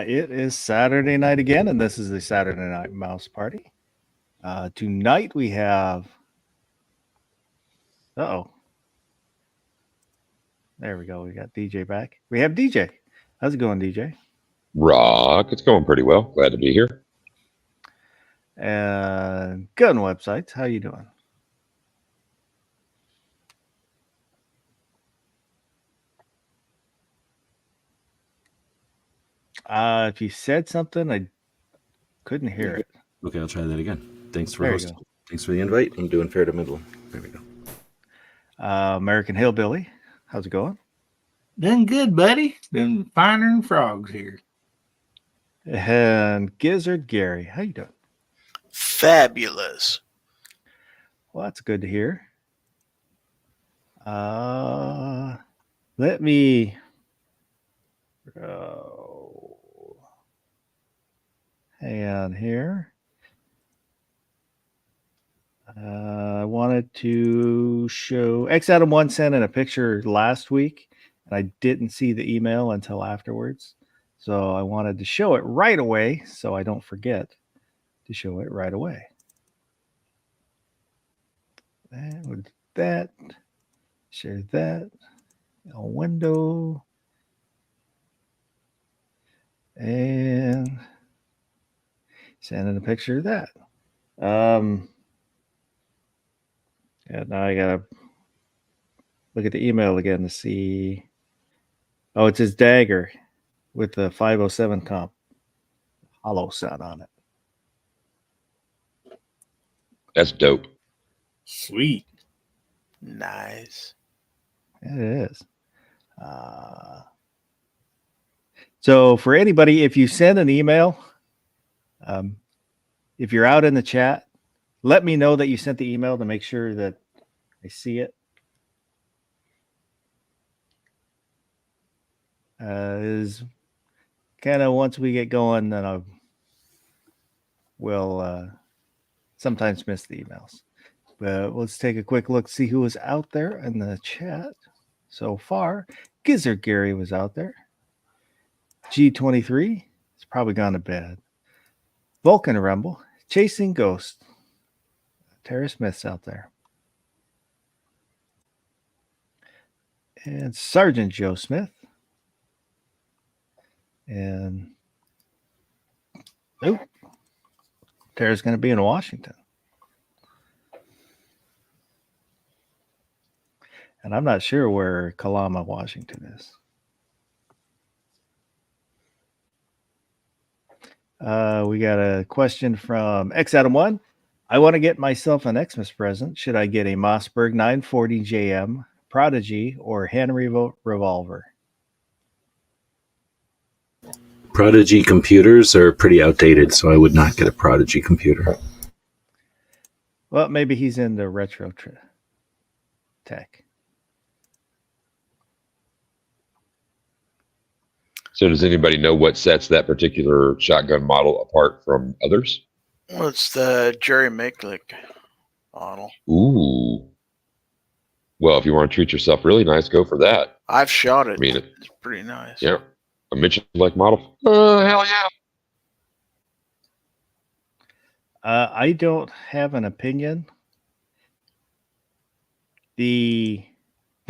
It is Saturday night again, and this is the Saturday Night Mouse Party. Tonight we have. Uh-oh. There we go. We got DJ back. We have DJ. How's it going, DJ? Rock, it's going pretty well. Glad to be here. And Gun Websites. How you doing? If you said something, I couldn't hear it. Okay, I'll try that again. Thanks for hosting. Thanks for the invite. I'm doing fair to middle. There we go. American Hillbilly. How's it going? Doing good, buddy. Doing finer than frogs here. And Gizzard Gary. How you doing? Fabulous. Well, that's good to hear. Let me hang on here. I wanted to show X-Adam1 sent in a picture last week, and I didn't see the email until afterwards. So I wanted to show it right away so I don't forget to show it right away. And with that, share that, a window, and send in a picture of that. And now I gotta look at the email again to see. Oh, it's his dagger with the 507 comp hollow sound on it. That's dope. Sweet. Nice. It is. So for anybody, if you send an email, if you're out in the chat, let me know that you sent the email to make sure that I see it. Is kind of once we get going, then I will sometimes miss the emails. But let's take a quick look, see who was out there in the chat so far. Gizzard Gary was out there. G23 is probably gone to bed. Vulcan Rumble, Chasing Ghost. Tara Smith's out there. And Sergeant Joe Smith. And Tara's going to be in Washington. And I'm not sure where Kalama, Washington is. We got a question from X-Adam1. I want to get myself an Xmas present. Should I get a Mossberg 940 JM, Prodigy, or Henry revolver? Prodigy computers are pretty outdated, so I would not get a Prodigy computer. Well, maybe he's into retro tech. So does anybody know what sets that particular shotgun model apart from others? Well, it's the Jerry Micklick model. Ooh. Well, if you want to treat yourself really nice, go for that. I've shot it. I mean, it's pretty nice. Yeah. A Mitchell-like model? Hell yeah. I don't have an opinion. The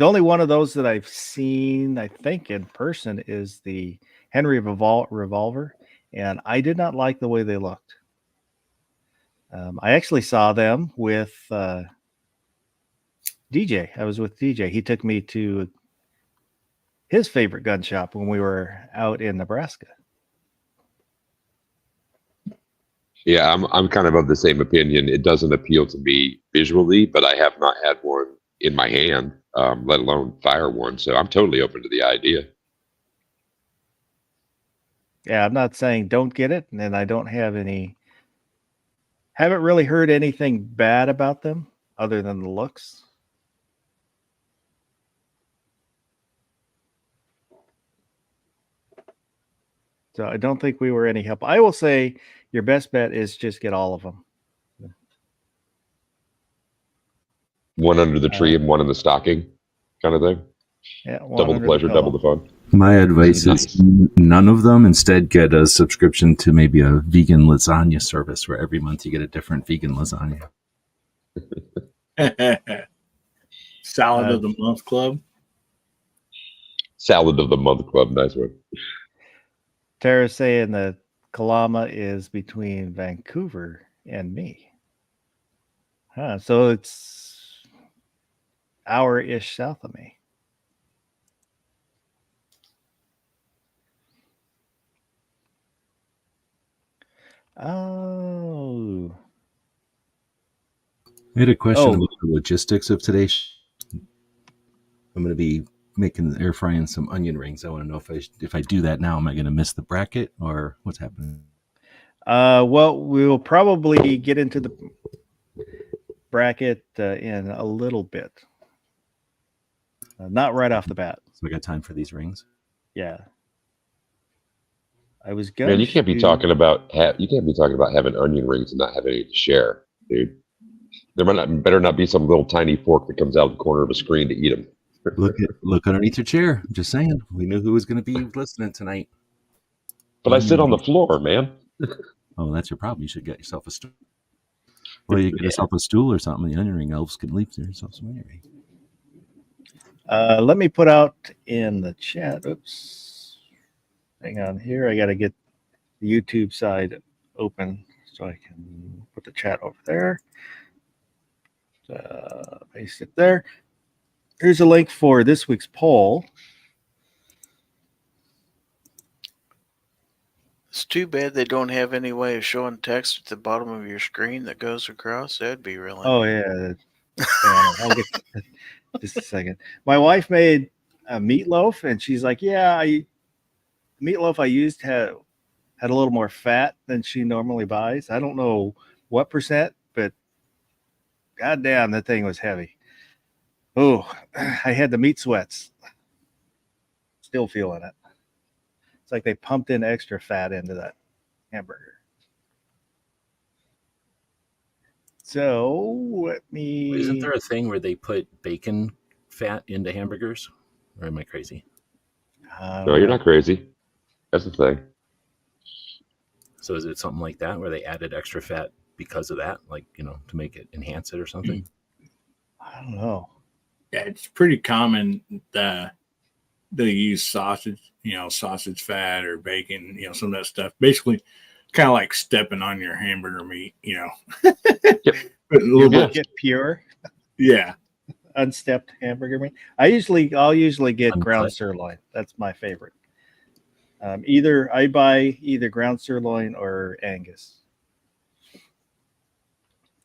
only one of those that I've seen, I think, in person is the Henry revolver, and I did not like the way they looked. I actually saw them with DJ. I was with DJ. He took me to his favorite gun shop when we were out in Nebraska. Yeah, I'm kind of the same opinion. It doesn't appeal to me visually, but I have not had one in my hand, let alone fire one. So I'm totally open to the idea. Yeah, I'm not saying don't get it, and I don't have haven't really heard anything bad about them other than the looks. So I don't think we were any help. I will say your best bet is just get all of them. One under the tree and one in the stocking kind of thing. Yeah, double the pleasure, double the fun. My advice is none of them. Instead, get a subscription to maybe a vegan lasagna service where every month you get a different vegan lasagna. Salad of the Month Club. Salad of the Month Club. Nice one. Tara's saying that Kalama is between Vancouver and me. Huh, so it's hour-ish south of me. Oh. I had a question Oh. about the logistics of today. I'm going to be air frying some onion rings. I want to know if I do that now, am I going to miss the bracket or what's happening? Well, we'll probably get into the bracket in a little bit. Not right off the bat. So I got time for these rings. Yeah. I was going. Man, you can't be talking about having onion rings and not having any to share, dude. There better not be some little tiny fork that comes out of the corner of a screen to eat them. Look underneath your chair. I'm just saying. We knew who was going to be listening tonight. But I sit on the floor, man. Oh, that's your problem. You should get yourself a stool. Well, you get yourself a stool or something. The onion ring elves can leave yourself some onion ring. Let me put out in the chat. Oops. Hang on here. I got to get the YouTube side open so I can put the chat over there. Paste it there. Here's a link for this week's poll. It's too bad they don't have any way of showing text at the bottom of your screen that goes across. That'd be really. Oh yeah. I'll get just a second. My wife made a meatloaf, and she's like, "Yeah, meatloaf I used had a little more fat than she normally buys. I don't know what percent, but goddamn, that thing was heavy. Oh, I had the meat sweats. Still feeling it. It's like they pumped in extra fat into that hamburger. So let me. Isn't there a thing where they put bacon fat into hamburgers? Or am I crazy? No, you're not crazy. That's the thing. So is it something like that where they added extra fat because of that, like, to make it enhance it or something? I don't know. Yeah, it's pretty common that they use sausage, sausage fat or bacon, some of that stuff. Basically, kind of like stepping on your hamburger meat, Yep. But a little bit, Get pure, yeah. unstepped hamburger meat. I'll usually get Uncut. ground sirloin. That's my favorite. I buy either ground sirloin or Angus.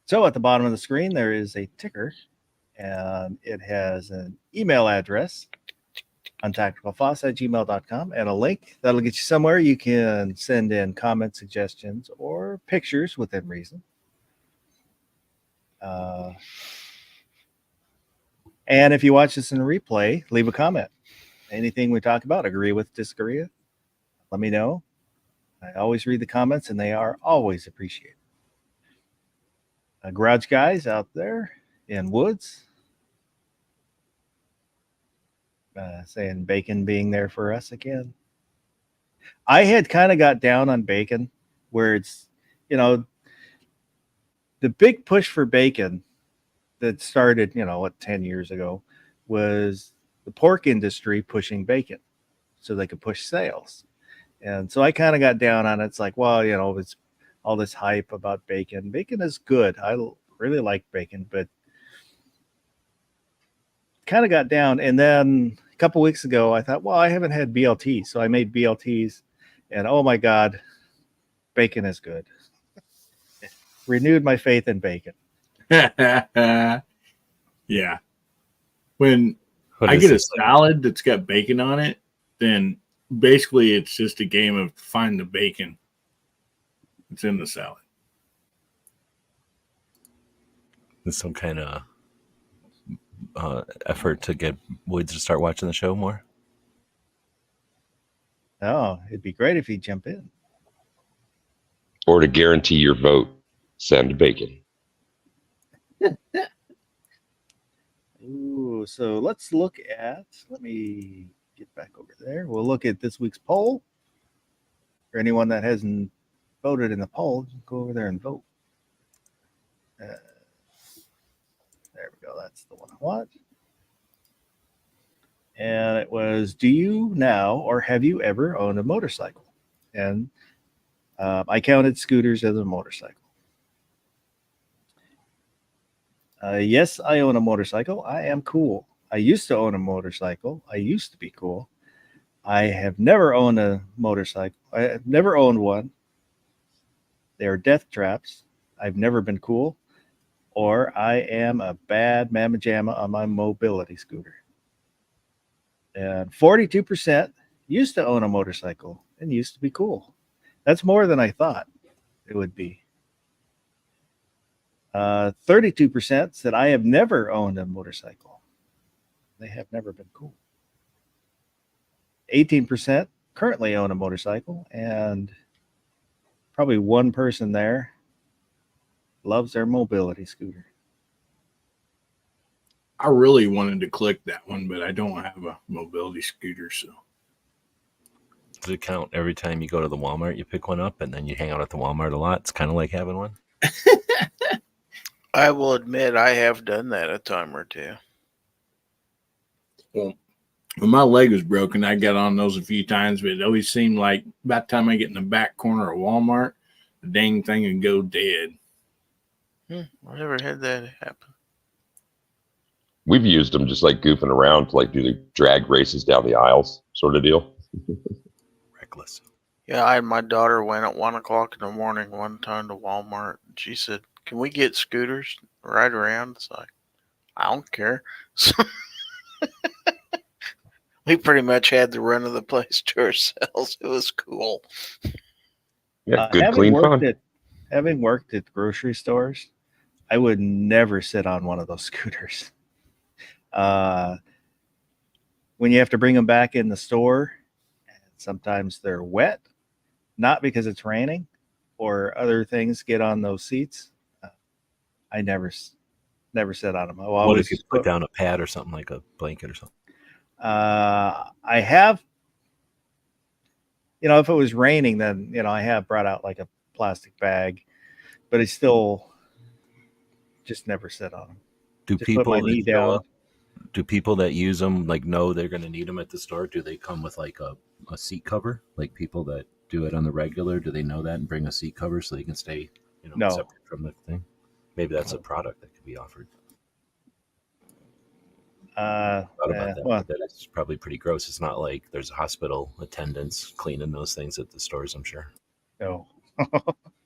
So at the bottom of the screen, there is a ticker, and it has an email address, untacticalfoss@gmail.com, and a link that'll get you somewhere. You can send in comments, suggestions, or pictures within reason. And if you watch this in a replay, leave a comment. Anything we talk about, agree with, disagree with, let me know. I always read the comments, and they are always appreciated. Garage guys out there in Woods saying bacon being there for us again. I had kind of got down on bacon, where it's, the big push for bacon that started, 10 years ago was the pork industry pushing bacon so they could push sales. And so I kind of got down on it. It's like, well, it's all this hype about bacon. Bacon is good. I really like bacon, but kind of got down. And then a couple weeks ago, I thought, well, I haven't had BLT. So I made BLTs, and oh my God, bacon is good. Renewed my faith in bacon. Yeah. When I get a salad that's got bacon on it, then basically it's just a game of find the bacon that's in the salad. There's some kind of effort to get Woods to start watching the show more. Oh, it'd be great if he'd jump in. Or to guarantee your vote, send bacon. Ooh, so let's look at, let me get back over there. We'll look at this week's poll. For anyone that hasn't voted in the poll, go over there and vote. There we go. That's the one I want. And it was, do you now or have you ever owned a motorcycle? And I counted scooters as a motorcycle. Yes, I own a motorcycle. I am cool. I used to own a motorcycle. I used to be cool. I have never owned a motorcycle. I have never owned one. They are death traps. I've never been cool. Or I am a bad mamma jamma on my mobility scooter. And 42% used to own a motorcycle and used to be cool. That's more than I thought it would be. 32% said I have never owned a motorcycle. They have never been cool. 18% currently own a motorcycle, and probably one person there loves their mobility scooter. I really wanted to click that one, but I don't have a mobility scooter, so. Does it count every time you go to the Walmart, you pick one up and then you hang out at the Walmart a lot? It's kind of like having one. I will admit I have done that a time or two. Well, when my leg was broken, I got on those a few times, but it always seemed like by the time I get in the back corner of Walmart, the dang thing would go dead. I never had that happen. We've used them just like goofing around to like do the drag races down the aisles sort of deal. Reckless. Yeah, I had my daughter went at 1 o'clock in the morning one time to Walmart. She said, "Can we get scooters right around?" It's like, I don't care. So we pretty much had the run of the place to ourselves. It was cool. Yeah, good, clean fun. Having worked at grocery stores, I would never sit on one of those scooters. When you have to bring them back in the store, sometimes they're wet, not because it's raining or other things get on those seats. I never sit on them. What if you put down a pad or something, like a blanket or something? I have, if it was raining, then, I have brought out like a plastic bag, but I still just never sit on them. Do just put my knee down. Do people that use them like know they're going to need them at the store? Do they come with like a seat cover? Like people that do it on the regular, do they know that and bring a seat cover so they can stay, No. separate from the thing? Maybe that's a product that could be offered. That is probably pretty gross. It's not like there's hospital attendants cleaning those things at the stores, I'm sure. No.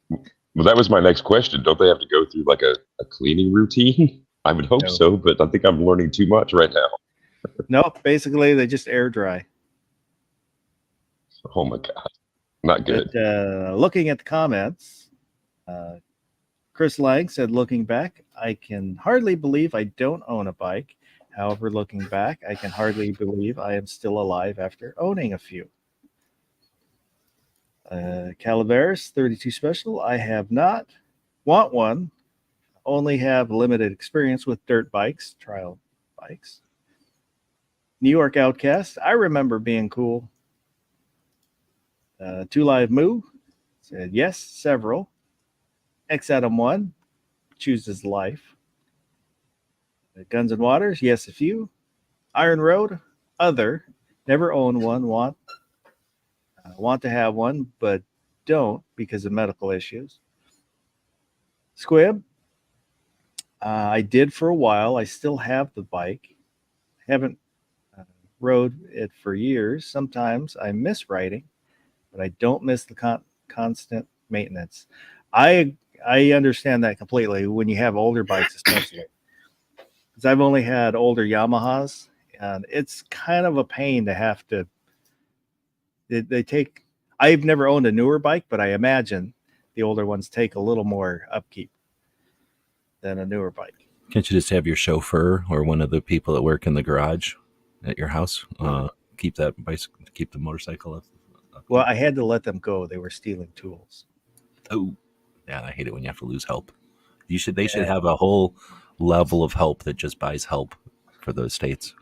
Well, that was my next question. Don't they have to go through like a cleaning routine? I would hope so, but I think I'm learning too much right now. No, basically they just air dry. Oh my God. Not good. But, looking at the comments, Chris Lang said, looking back, I can hardly believe I don't own a bike. However, looking back, I can hardly believe I am still alive after owning a few. Calaveras 32 Special, I have not. Want one. Only have limited experience with dirt bikes, trial bikes. New York Outcast, I remember being cool. Two Live Moo said, yes, several. X Adam 1 chooses life. Guns and Waters, yes, a few. Iron Road, other. Never own one. Want to have one, but don't because of medical issues. Squib, I did for a while. I still have the bike. Haven't rode it for years. Sometimes I miss riding, but I don't miss the constant maintenance. I understand that completely when you have older bikes, especially. Because I've only had older Yamahas, and it's kind of a pain to have to. They take. I've never owned a newer bike, but I imagine the older ones take a little more upkeep than a newer bike. Can't you just have your chauffeur or one of the people that work in the garage at your house keep that bicycle, keep the motorcycle up? Well, I had to let them go. They were stealing tools. Oh, yeah, I hate it when you have to lose help. They should have a whole level of help that just buys help for those states.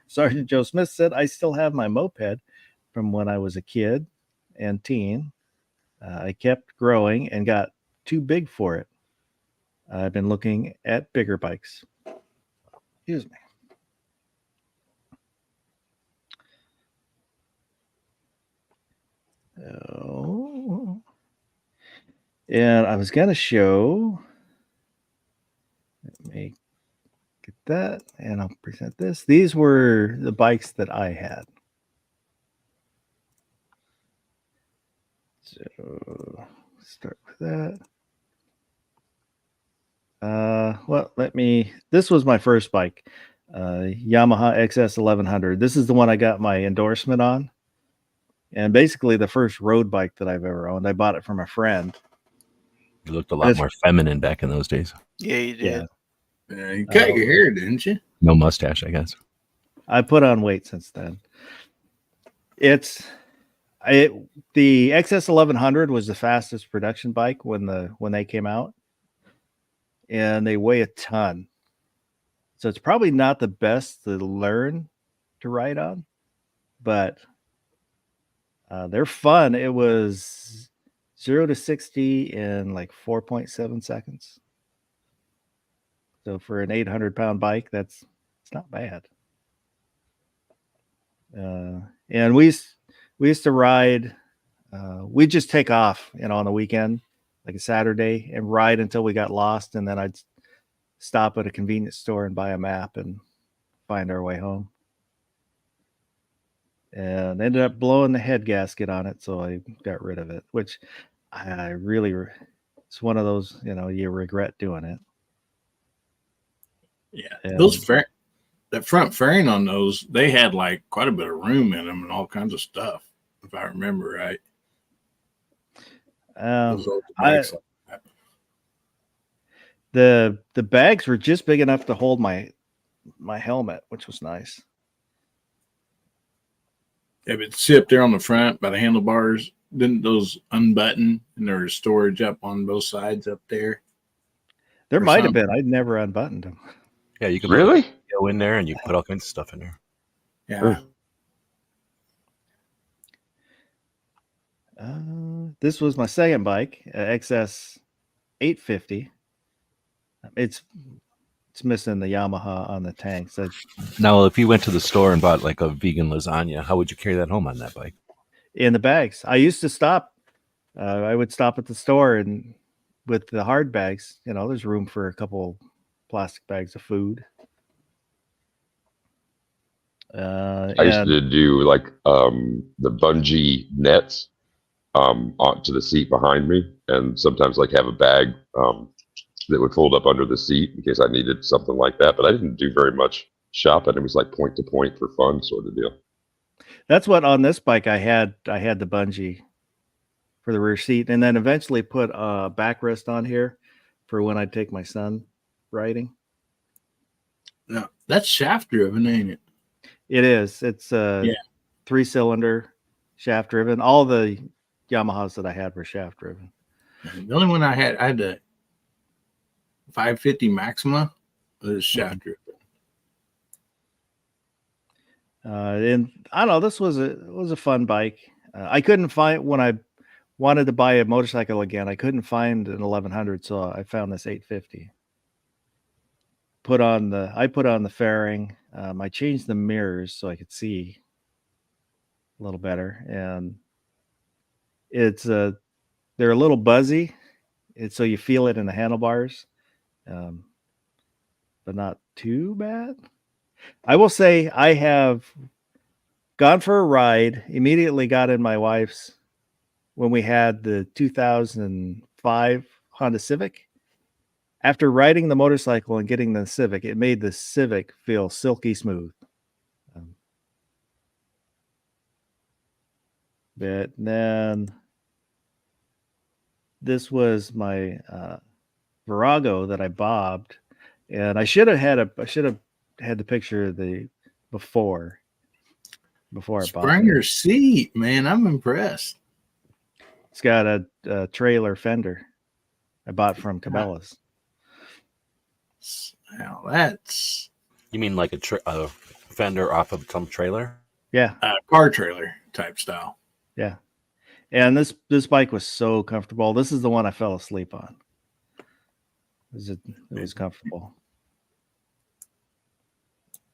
Sergeant Joe Smith said, I still have my moped from when I was a kid and teen. I kept growing and got too big for it. I've been looking at bigger bikes. Excuse me. Oh. And I was going to show, let me get that, and I'll present this. These were the bikes that I had. So start with that. Well, this was my first bike, Yamaha XS 1100. This is the one I got my endorsement on. And basically the first road bike that I've ever owned. I bought it from a friend. You looked a lot more feminine back in those days. Yeah, you did. Yeah, you cut your hair, didn't you? No mustache, I guess. I put on weight since then. The XS 1100 was the fastest production bike when they came out, and they weigh a ton. So it's probably not the best to learn to ride on, but they're fun. It was 0 to 60 in like 4.7 seconds. So for an 800-pound bike, it's not bad. And we used to ride. We'd just take off, on the weekend, like a Saturday, and ride until we got lost, and then I'd stop at a convenience store and buy a map and find our way home. And ended up blowing the head gasket on it, so I got rid of it, which I really, it's one of those, you regret doing it. Yeah. And That front fairing on those, they had like quite a bit of room in them and all kinds of stuff, if I remember right. Those old bikes like that. The bags were just big enough to hold my helmet, which was nice. If it sit up there on the front by the handlebars, didn't those unbutton and there was storage up on both sides up there? There Or might have something. been. I'd never unbuttoned them. Yeah, you could Really? go in there and you can put all kinds of stuff in there. Yeah. This was my second bike, XS 850. It's missing the Yamaha on the tanks. Now, if you went to the store and bought like a vegan lasagna, how would you carry that home on that bike? In the bags. I used to stop. I would stop at the store, and with the hard bags, there's room for a couple plastic bags of food. I used to do like the bungee nets onto the seat behind me, and sometimes like have a bag that would fold up under the seat in case I needed something like that. But I didn't do very much shopping. It was like point to point for fun sort of deal. That's what on this bike I had the bungee for the rear seat, and then eventually put a backrest on here for when I'd take my son riding. No, that's shaft driven, ain't it? It is. It's a 3-cylinder shaft driven. All the Yamahas that I had were shaft driven. The only one I had the 550 Maxima was shaft driven. And I don't know, this was a fun bike. I couldn't find, when I wanted to buy a motorcycle again, I couldn't find an 1100, so I found this 850. I put on the fairing. I changed the mirrors so I could see a little better, and they're a little buzzy, so you feel it in the handlebars, but not too bad. I will say I have gone for a ride, immediately got in my wife's when we had the 2005 Honda Civic. After riding the motorcycle and getting the Civic, it made the Civic feel silky smooth. But then this was my Virago that I bobbed, and I should have had the picture of the before I bobbed. Springer seat, man. I'm impressed. It's got a trailer fender I bought from Cabela's. Now that's You mean like a fender off of some trailer. Yeah, Car trailer type style. yeah. And this bike was so comfortable. This is the one I fell asleep on. It was comfortable.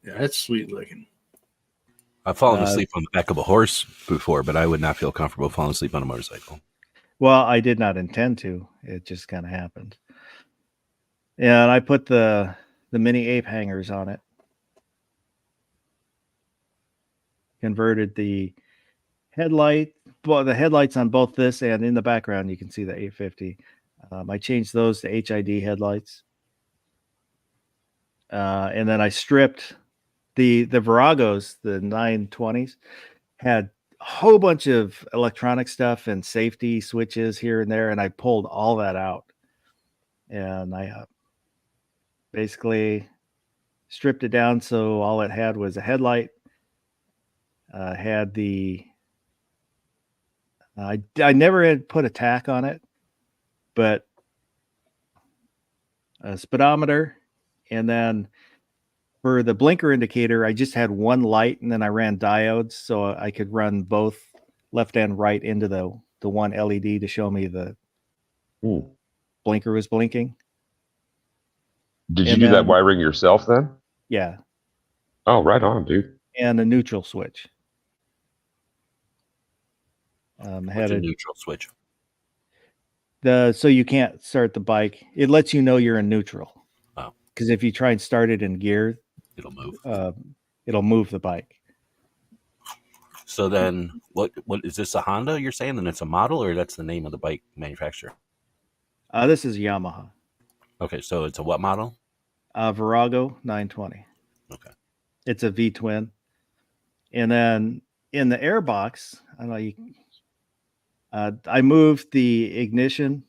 Yeah, that's sweet looking. I've fallen asleep on the back of a horse before, but I would not feel comfortable falling asleep on a motorcycle. Well, I did not intend to. It just kind of happened. Yeah, and I put the mini ape hangers on it. Converted the headlights on both this and in the background, you can see the 850. I changed those to HID headlights. And then I stripped the Viragos, the 920s, had a whole bunch of electronic stuff and safety switches here and there, and I pulled all that out. And I basically stripped it down so all it had was a headlight. Had the I never had put a tack on it, but a speedometer, and then for the blinker indicator, I just had one light, and then I ran diodes so I could run both left and right into the one LED to show me the blinker was blinking. Did you do that wiring yourself then? Yeah. Oh, right on, dude. And a neutral switch. Had a neutral switch. So you can't start the bike. It lets you know you're in neutral. Oh. Because if you try and start it in gear, it'll move. It'll move the bike. So then, what is this, a Honda you're saying? Then it's a model, or that's the name of the bike manufacturer? This is Yamaha. Okay, so it's a what model? Virago 920. Okay. It's a V-twin. And then in the airbox, I don't know, I moved the ignition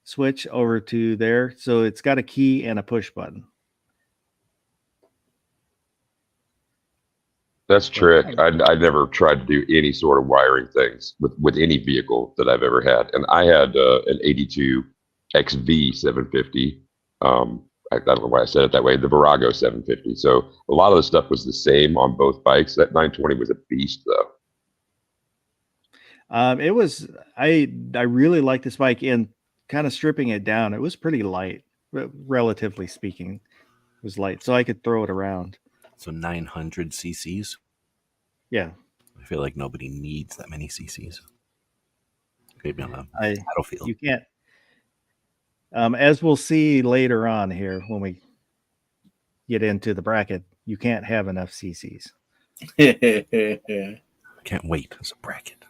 switch over to there. So it's got a key and a push button. That's trick. I never tried to do any sort of wiring things with any vehicle that I've ever had. And I had an 82 XV 750. I don't know why I said it that way. The Virago 750. So a lot of the stuff was the same on both bikes. That 920 was a beast, though. It was. I really like this bike, and kind of stripping it down, it was pretty light, relatively speaking. It was light, so I could throw it around. So 900 cc's. Yeah, I feel like nobody needs that many cc's. Maybe on a battlefield. You can't. As we'll see later on here when we get into the bracket, you can't have enough cc's. I can't wait. There's a bracket.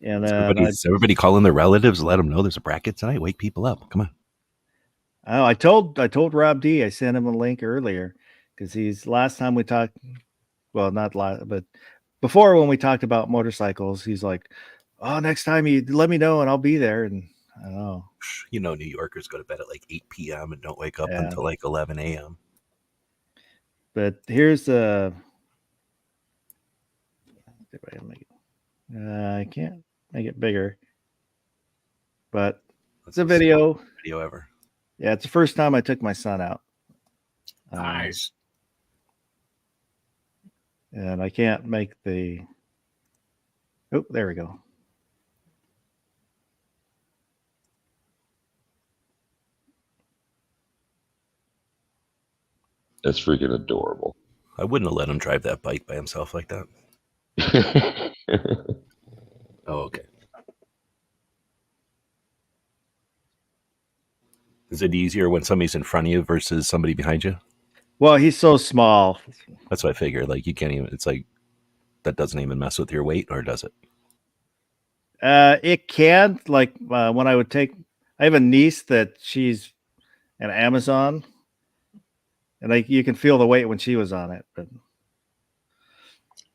And everybody calling their relatives, let them know there's a bracket tonight. Wake people up. Come on. Oh, I told Rob D. I sent him a link earlier because last time we talked. Well, not last, but before when we talked about motorcycles, he's like, "Oh, next time you let me know and I'll be there." And I don't know. You know, New Yorkers go to bed at like 8 p.m. and don't wake up until like 11 a.m. But here's I can't make it bigger, but it's a video ever. Yeah, it's the first time I took my son out. Nice. And I can't make the. Oh, there we go. That's freaking adorable. I wouldn't have let him drive that bike by himself like that. Oh, okay. Is it easier when somebody's in front of you versus somebody behind you? Well, he's so small. That's what I figured. Like, you can't even, it's like, that doesn't even mess with your weight, or does it? It can. Like, when I have a niece that she's an Amazon, and you can feel the weight when she was on it.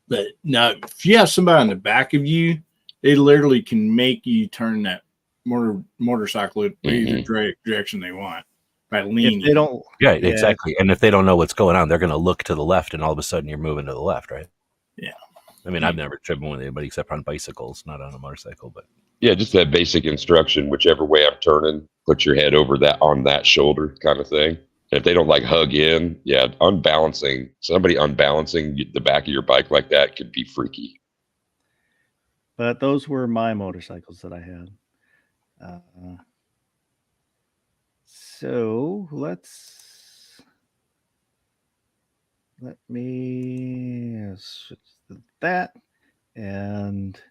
But now, if you have somebody on the back of you, they literally can make you turn that motorcycle in either direction they want by leaning. If they don't, yeah, exactly. And if they don't know what's going on, they're going to look to the left, and all of a sudden you're moving to the left, right? Yeah. I mean, I've never driven with anybody except on bicycles, not on a motorcycle, but yeah, just that basic instruction. Whichever way I'm turning, put your head over on that shoulder, kind of thing. If they don't like hug in, yeah, somebody unbalancing the back of your bike like that could be freaky. But those were my motorcycles that I had. So let me switch to that. And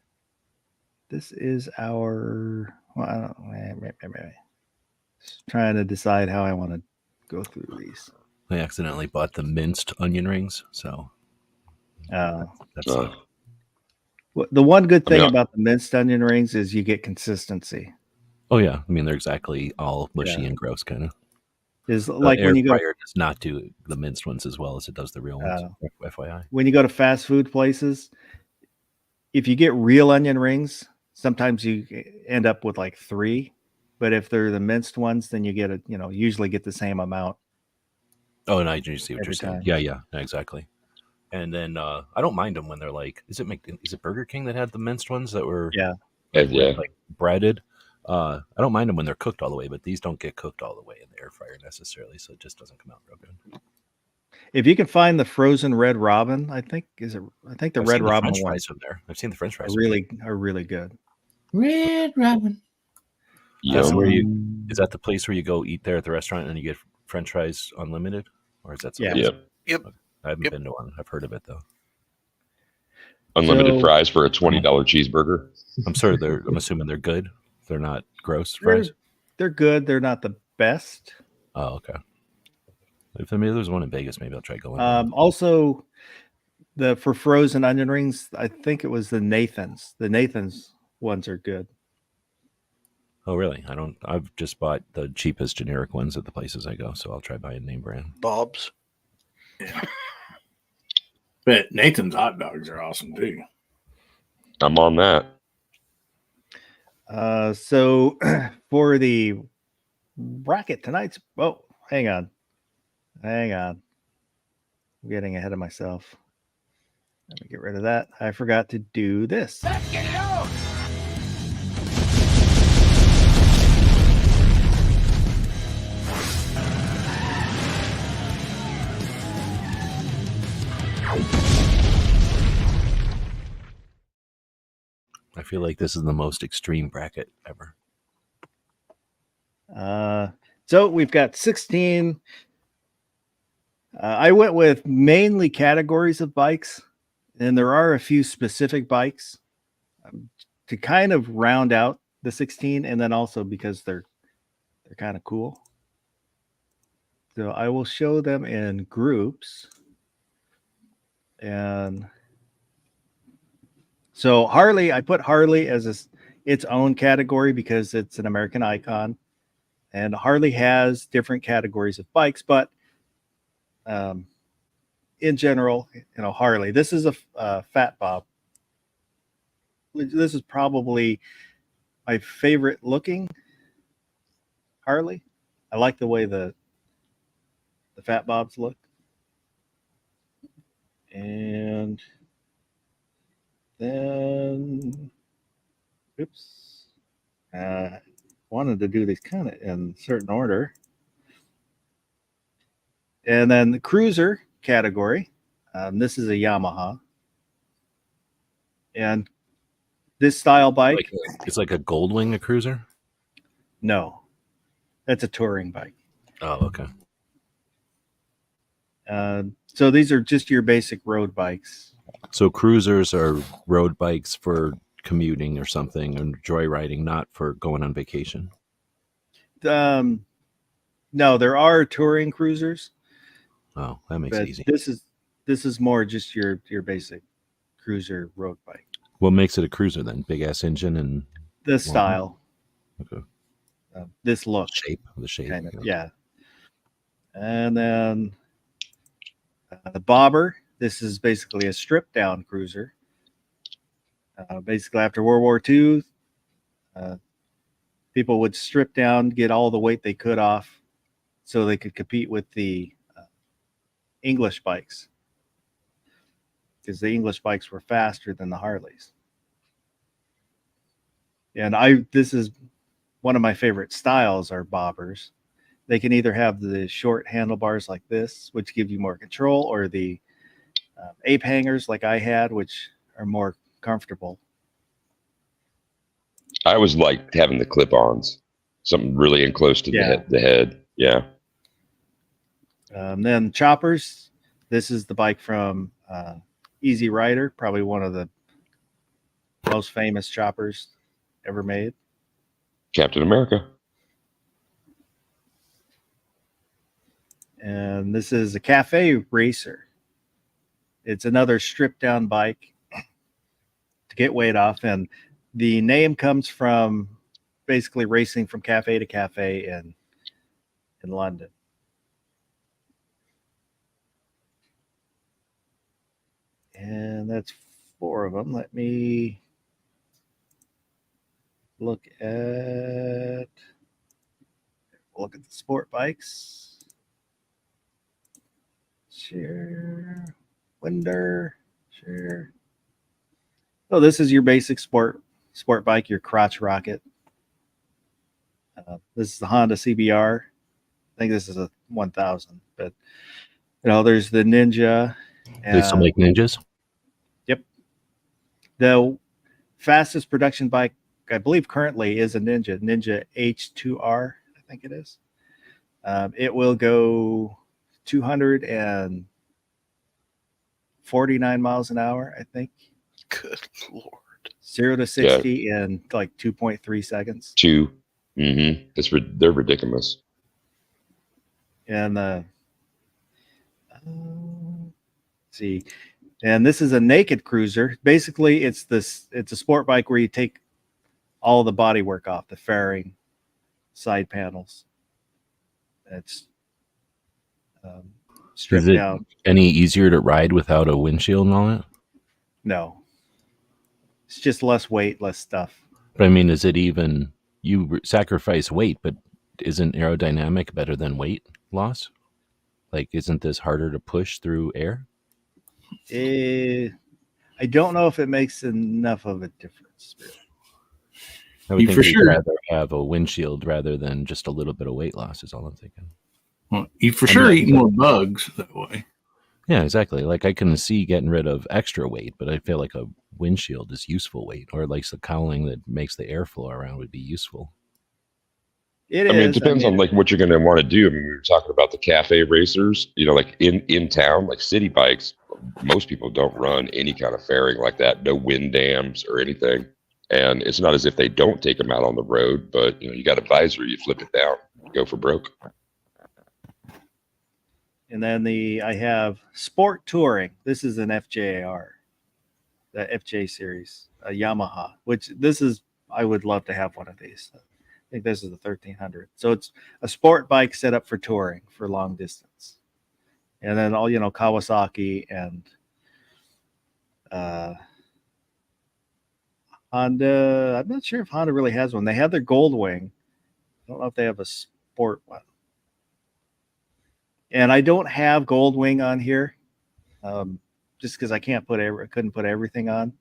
this is our, well, I don't, just trying to decide how I want to go through these. I accidentally bought the minced onion rings, so that's The one good thing I mean, about the minced onion rings is you get consistency. oh yeah. I mean, they're exactly all mushy and gross, kind of. Is The like air when you go fryer does not do the minced ones as well as it does the real ones. FYI. when you go to fast food places, if you get real onion rings, sometimes you end up with like 3. But if they're the minced ones, then you get usually get the same amount. Oh, and I do see what Every you're saying. time. Yeah, exactly. And then I don't mind them when they're like, is it Burger King that had the minced ones that were like breaded? I don't mind them when they're cooked all the way, but these don't get cooked all the way in the air fryer necessarily, so it just doesn't come out real good. If you can find the frozen Red Robin, I think the Red Robin French ones fries from there. I've seen the French fries. are really good. Red Robin. Yum. Is that the place where you go eat there at the restaurant and you get French fries unlimited, or is that something? Yep. I haven't been to one. I've heard of it though. Unlimited fries for a $20 cheeseburger. I'm assuming they're good. They're not gross fries. They're good. They're not the best. Oh, okay. If there's one in Vegas, maybe I'll try going. Also, for frozen onion rings, I think it was the Nathan's. The Nathan's ones are good. Oh, really? I've just bought the cheapest generic ones at the places I go, so I'll try buying name brand. Bob's. Yeah. But Nathan's hot dogs are awesome too. I'm on that. So for the bracket tonight's, hang on. I'm getting ahead of myself. Let me get rid of that. I forgot to do this. Let's get it on! I feel like this is the most extreme bracket ever. So we've got 16. I went with mainly categories of bikes, and there are a few specific bikes to kind of round out the 16, and then also because they're kind of cool. So I will show them in groups. And so Harley, I put Harley as its own category because it's an American icon. And Harley has different categories of bikes, but in general, Harley, this is a Fat Bob. This is probably my favorite looking Harley. I like the way the Fat Bobs look. And then, wanted to do these kind of in certain order. And then the cruiser category, this is a Yamaha. And this style bike. It's like a Goldwing, a cruiser? No, that's a touring bike. Oh, okay. So these are just your basic road bikes. So cruisers are road bikes for commuting or something and joyriding, not for going on vacation. No, there are touring cruisers. Oh, that makes it easy. This is more just your basic cruiser road bike. What makes it a cruiser then? Big ass engine and the style. Okay. This look. The shape. Kind of, yeah. And then the Bobber. This is basically a stripped down cruiser. Basically, after World War II, people would strip down, get all the weight they could off, so they could compete with the English bikes, because the English bikes were faster than the Harleys. And this is one of my favorite styles are bobbers, They can either have the short handlebars like this, which give you more control, or the ape hangers like I had, which are more comfortable. I always liked having the clip-ons, something really in close to the head. Yeah. Then choppers. This is the bike from Easy Rider, probably one of the most famous choppers ever made. Captain America. And this is a Cafe Racer. It's another stripped down bike to get weight off. And the name comes from basically racing from cafe to cafe in London. And that's 4 of them. Let me look at the sport bikes. Share. Winder. Share. So this is your basic sport bike, your crotch rocket. This is the Honda CBR. I think this is a 1000, but there's the Ninja. They still make Ninjas? Yep. The fastest production bike, I believe, currently is a Ninja H2R, I think it is. It will go 249 miles an hour, I think. Good Lord. 0 to 60 in like 2.3 seconds. They're ridiculous. And let's see. And this is a naked cruiser. Basically, it's a sport bike where you take all the body work off, the fairing, side panels. It's stripped down. Any easier to ride without a windshield on it? No. It's just less weight, less stuff. But I mean, is it even, you sacrifice weight, but isn't aerodynamic better than weight loss? Like, isn't this harder to push through air? I don't know if it makes enough of a difference. I would think you'd rather have a windshield rather than just a little bit of weight loss is all I'm thinking. Well, you for sure eat more bugs that way. Yeah, exactly. Like, I can see getting rid of extra weight, but I feel like a windshield is useful weight, or like the cowling that makes the airflow around would be useful. It depends on like what you're going to want to do. I mean, we were talking about the cafe racers, like in town, like city bikes. Most people don't run any kind of fairing like that, no wind dams or anything. And it's not as if they don't take them out on the road, but you got a visor, you flip it down, go for broke. And then I have Sport Touring. This is an FJR, the FJ series, a Yamaha, which I would love to have one of these. I think this is the 1300. So it's a sport bike set up for touring for long distance. And then all, Kawasaki and Honda. I'm not sure if Honda really has one. They have their Goldwing. I don't know if they have a sport one. And I don't have Goldwing on here, just because I couldn't put everything on,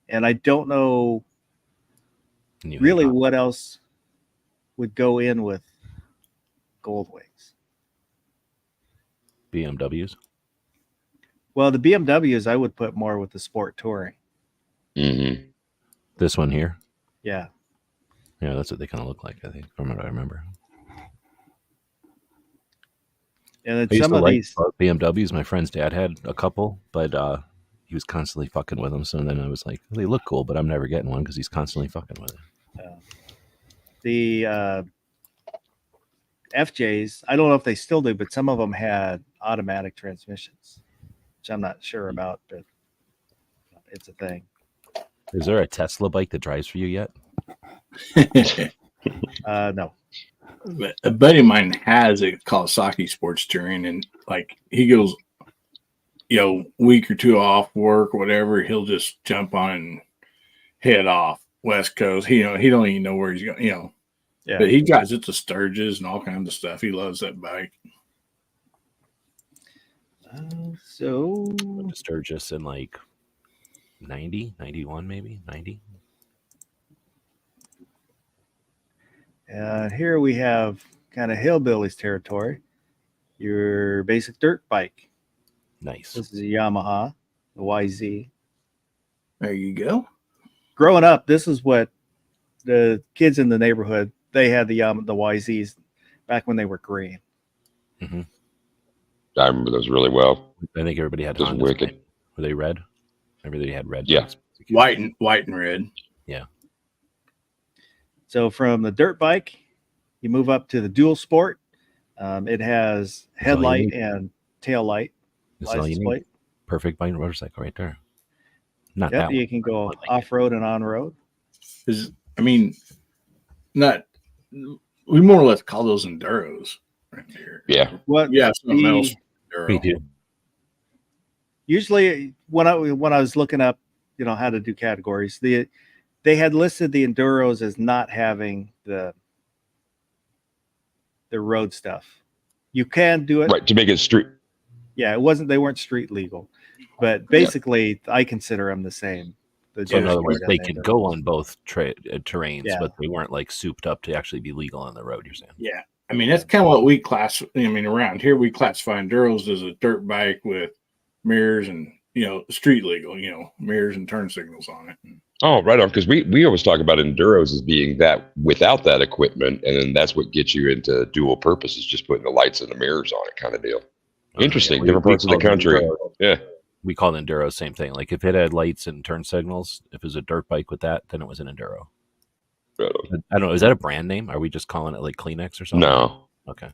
and I don't know really what else would go in with Goldwings. BMWs. Well, the BMWs I would put more with the Sport Touring. Mm-hmm. This one here. Yeah. Yeah, that's what they kind of look like, I think, from what I remember. And then some of these BMWs, my friend's dad had a couple, but he was constantly fucking with them. So then I was like, they look cool, but I'm never getting one because he's constantly fucking with it. The FJs, I don't know if they still do, but some of them had automatic transmissions, which I'm not sure about, but it's a thing. Is there a Tesla bike that drives for you yet? No. A buddy of mine has a Kawasaki Sports Touring, and like he goes, week or two off work or whatever, he'll just jump on and head off West Coast. He don't even know where he's going. Yeah. But he drives it to Sturgis and all kinds of stuff. He loves that bike. So Sturgis in like 90, 91, maybe 90. Here we have kind of hillbillies territory, your basic dirt bike. Nice. This is a Yamaha, the YZ. There you go. Growing up, this is what the kids in the neighborhood, they had the YZs back when they were green. Mm-hmm. I remember those really well. I think everybody had Those Hondas. wicked. Right? Were they red? Everybody had red. Yeah. bikes. White and red. Yeah. So from the dirt bike, you move up to the dual sport. It has headlight and tail light. That's all you need. Perfect bike motorcycle right there. Not Yep, that you one. can go off-road and on-road. We more or less call those enduros right there. Yeah. What? Yeah, something else. We do. Usually, when I was looking up, how to do categories, they had listed the enduros as not having the road stuff. You can do it, right, to make it street. Yeah, they weren't street legal, but basically, I consider them the same. So in other words, they could go on both terrains, but they weren't like souped up to actually be legal on the road. You're saying? Yeah, that's kind of what we class. Around here we classify enduros as a dirt bike with mirrors and street legal. Mirrors and turn signals on it. Oh, right on. Because we always talk about enduros as being that without that equipment, and then that's what gets you into dual purpose, is just putting the lights and the mirrors on it, kind of deal. Interesting. Yeah. Different parts of the country. Yeah. We call the enduro same thing. Like if it had lights and turn signals, if it was a dirt bike with that, then it was an enduro. Right on. I don't know. Is that a brand name? Are we just calling it like Kleenex or something? No. Okay.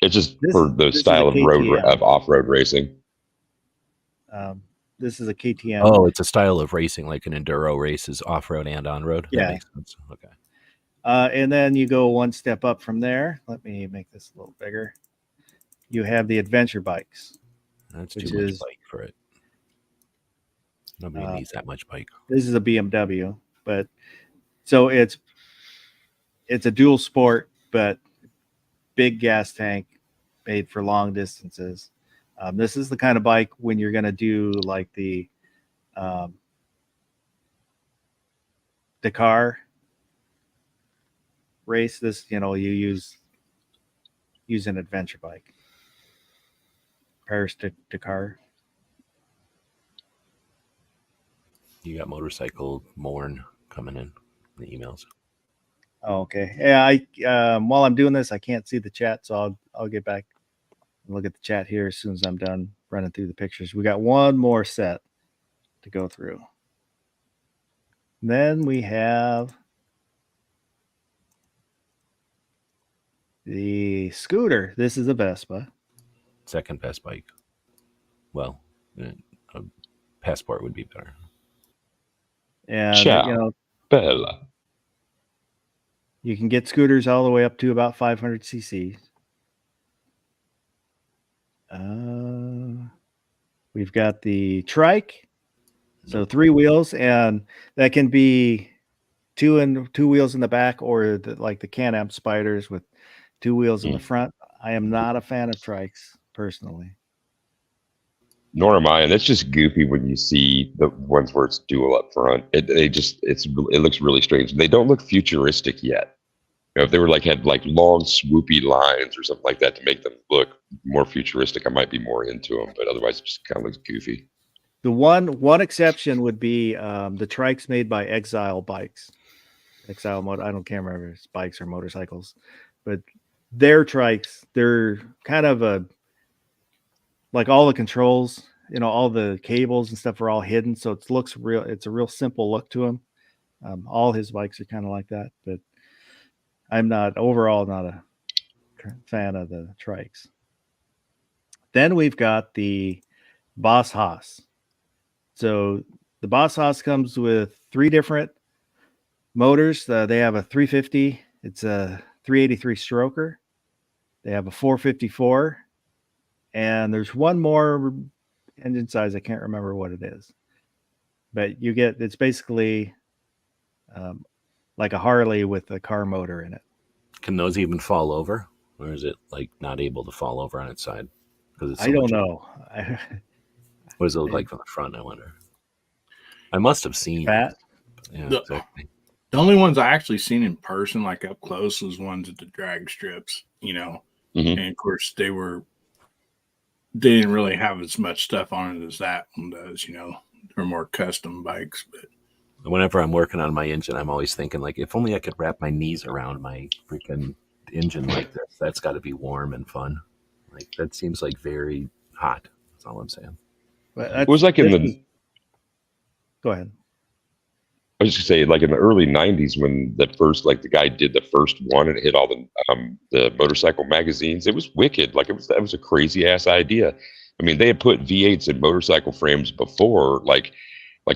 It's just for the style of off-road racing. This is a KTM. Oh, it's a style of racing, like an enduro race is off-road and on-road. Yeah. That makes sense. Okay. And then you go one step up from there. Let me make this a little bigger. You have the adventure bikes. That's too much bike for it. Nobody needs that much bike. This is a BMW, but so it's a dual sport, but big gas tank, made for long distances. This is the kind of bike when you're going to do like the Dakar race. This, you use an adventure bike. Paris to Dakar. You got motorcycle Morn coming in the emails. Oh, okay. Yeah, while I'm doing this, I can't see the chat, so I'll get back and look at the chat here as soon as I'm done running through the pictures. We got one more set to go through. Then we have the scooter. This is a Vespa. Second best bike. Well, a Passport would be better. And Ciao, Bella. You can get scooters all the way up to about 500 cc's. We've got the trike, so 3 wheels, and that can be two wheels in the back, or like the Can-Am Spiders with 2 wheels in the front. I am not a fan of trikes personally. Nor am I, and it's just goofy when you see the ones where it's dual up front. It looks really strange. They don't look futuristic yet. If they were had long swoopy lines or something like that to make them look more futuristic, I might be more into them. But otherwise, it just kind of looks goofy. The one exception would be the trikes made by Exile Bikes. I can't remember if it's bikes or motorcycles, but their trikes, they're kind of like all the controls, all the cables and stuff are all hidden. So it looks real. It's a real simple look to them. All his bikes are kind of like that, but I'm not a fan of the trikes. Then we've got the Boss Haas. So the Boss Haas comes with 3 different motors. They have a 350. It's a 383 stroker. They have a 454. And there's one more engine size. I can't remember what it is. But it's basically like a Harley with a car motor in it. Can those even fall over? Or is it not able to fall over on its side? Because I don't know. What does it look like from the front, I wonder? I must have seen that. Yeah, exactly. The only ones I actually seen in person, like up close, was ones at the drag strips, Mhm. And of course they didn't really have as much stuff on it as that one does, They're more custom bikes, but Whenever I'm working on my engine, I'm always thinking like, if only I could wrap my knees around my freaking engine like this. That's got to be warm and fun. Like that seems like very hot. That's all I'm saying. But It was like in the. Go ahead. I was just gonna say, like in the early '90s, when the guy did the first one and it hit all the motorcycle magazines. It was wicked. Like that was a crazy ass idea. I mean, they had put V8s in motorcycle frames before, like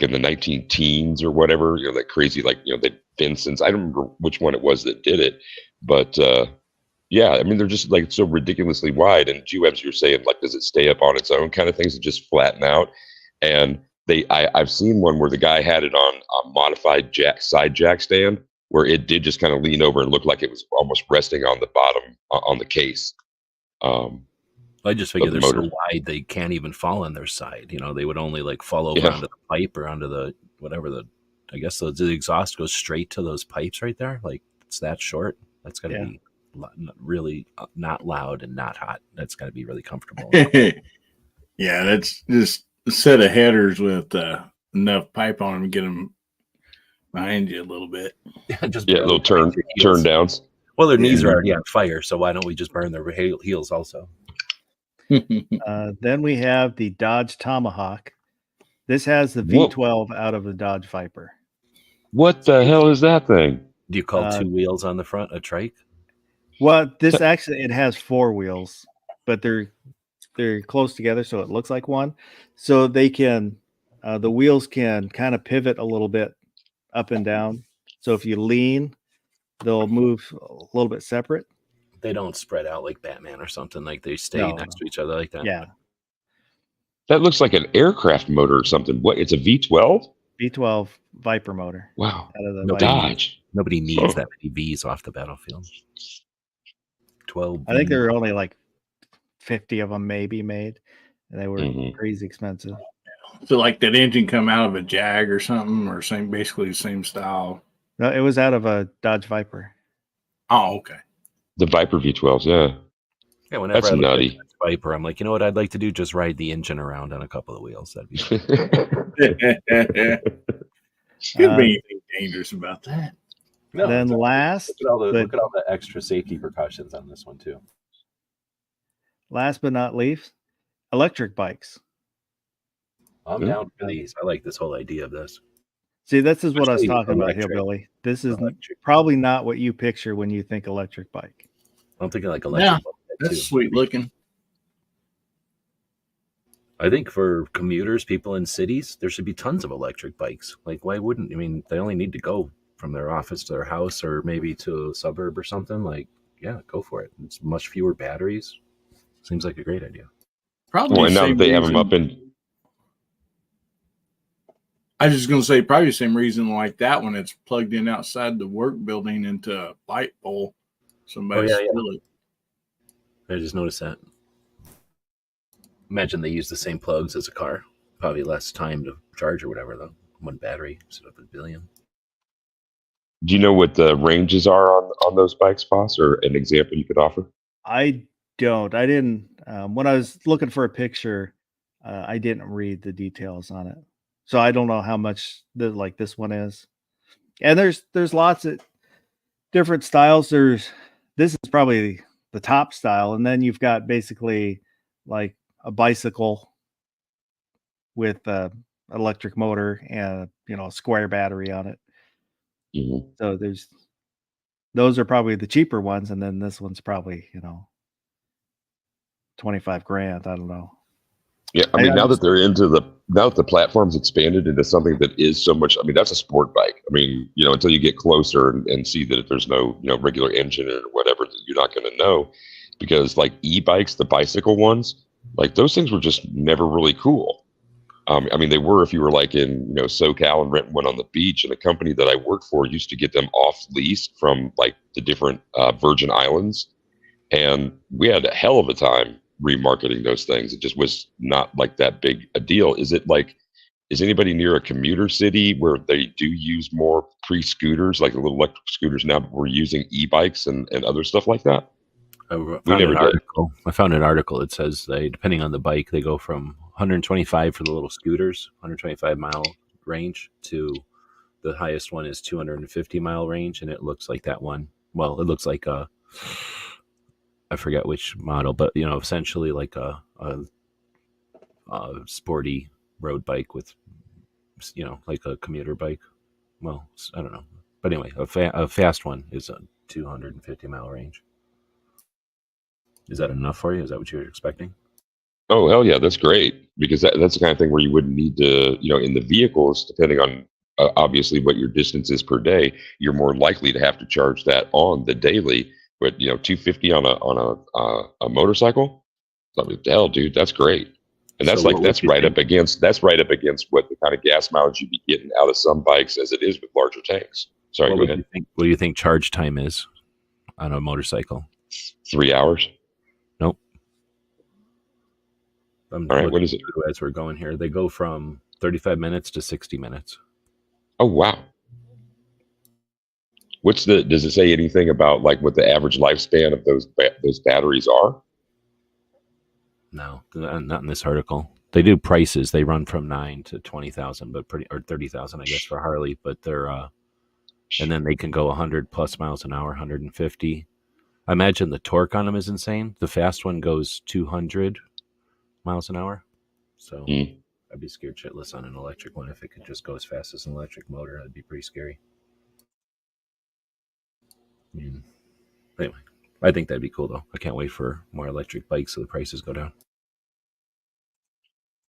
in the 19 teens or whatever. That crazy, the Vincents. I don't remember which one it was that did it, but yeah, I mean, they're just like so ridiculously wide. And G-Webs, you're saying, like, does it stay up on its own kind of things and just flatten out? And I've seen one where the guy had it on a modified side jack stand where it did just kind of lean over and look like it was almost resting on the bottom on the case. I just figure they're so wide they can't even fall on their side. They would only like fall over onto the pipe or onto the whatever I guess the exhaust goes straight to those pipes right there. Like it's that short. That's got to be really not loud and not hot. That's got to be really comfortable. Yeah, that's just a set of headers with enough pipe on them to get them behind you a little bit. Little turn downs. Well, their knees are already on fire, so why don't we just burn their heels also? Then we have the Dodge Tomahawk. This has the V12 out of the Dodge Viper. What the hell is that thing? Do you call two wheels on the front a trike? Well, this actually it has four wheels, but they're close together, so it looks like one. So they can the wheels can kind of pivot a little bit up and down. So if you lean, they'll move a little bit separate. They don't spread out like Batman or something. Like they stay next to each other like that. Yeah. That looks like an aircraft motor or something. What? It's a V12? V12 Viper motor. Wow. Dodge. Nobody needs that many Vs off the battlefield. 12. I think there were only like 50 of them maybe made. And they were crazy expensive. So like that engine come out of a Jag or something, or basically the same style? No, it was out of a Dodge Viper. Oh, okay. The Viper V12s, yeah. Yeah, whenever that's nutty. Viper, I'm like, you know what I'd like to do? Just ride the engine around on a couple of wheels. That'd be could be anything dangerous about that. No, then last, look at all the extra safety precautions on this one too. Last but not least, electric bikes. I'm down for these. I like this whole idea of this. See, this is what I was talking about, Hillbilly. This is probably not what you picture when you think electric bike. I'm thinking like electric bike. That's sweet looking. I think for commuters, people in cities, there should be tons of electric bikes. Like, why wouldn't? I mean, they only need to go from their office to their house or maybe to a suburb or something. Like, yeah, go for it. It's much fewer batteries. Seems like a great idea. Probably. Well, now that they have them up in. I was just going to say, probably the same reason like that when it's plugged in outside the work building into a light pole. Somebody steal it. I just noticed that. Imagine they use the same plugs as a car. Probably less time to charge or whatever, though. One battery instead of a billion. Do you know what the ranges are on those bikes, Foss, or an example you could offer? I don't. I didn't. When I was looking for a picture, I didn't read the details on it. So I don't know how much this one is. And there's lots of different styles. This is probably the top style. And then you've got basically like a bicycle with a electric motor and a square battery on it. Mm-hmm. So those are probably the cheaper ones. And then this one's probably, $25,000. I don't know. Yeah, I mean, now that the platform's expanded into something that is so much, I mean, that's a sport bike. I mean, until you get closer and see that there's no, regular engine or whatever, you're not going to know, because like e-bikes, the bicycle ones, like those things were just never really cool. I mean, they were if you were like in, SoCal and renting one on the beach, and a company that I worked for used to get them off lease from like the different Virgin Islands. And we had a hell of a time remarketing those things. It just was not like that big a deal. Is it like, is anybody near a commuter city where they do use more pre-scooters, like the little electric scooters now, but we're using e-bikes and other stuff like that? I We found never an did. article. I found an article that says they, depending on the bike, they go from 125 for the little scooters, 125-mile range, to the highest one is 250-mile range, and it looks like that one. Well, it looks like a, I forget which model, but essentially like a sporty road bike with, like a commuter bike. Well, I don't know, but anyway, a fast one is a 250-mile range. Is that enough for you? Is that what you were expecting? Oh, hell yeah, that's great, because that's the kind of thing where you wouldn't need to, in the vehicles, depending on obviously what your distance is per day, you're more likely to have to charge that on the daily. But 250 on a motorcycle, what the hell, dude, that's great. And that's So that's right up against what the kind of gas mileage you'd be getting out of some bikes as it is with larger tanks. Sorry, go ahead. What do you think charge time is on a motorcycle? 3 hours. Nope. All right, what is it? As we're going here, they go from 35 minutes to 60 minutes. Oh, wow. Does it say anything about like what the average lifespan of those batteries are? No, not in this article. They do prices. They run from 9 to 20,000, or 30,000, I guess, for Harley. But they're and then they can go 100 plus miles an hour, 150. I imagine the torque on them is insane. The fast one goes 200 miles an hour. So I'd be scared shitless on an electric one. If it could just go as fast as an electric motor, that'd be pretty scary. Anyway, I think that'd be cool though. I can't wait for more electric bikes so the prices go down.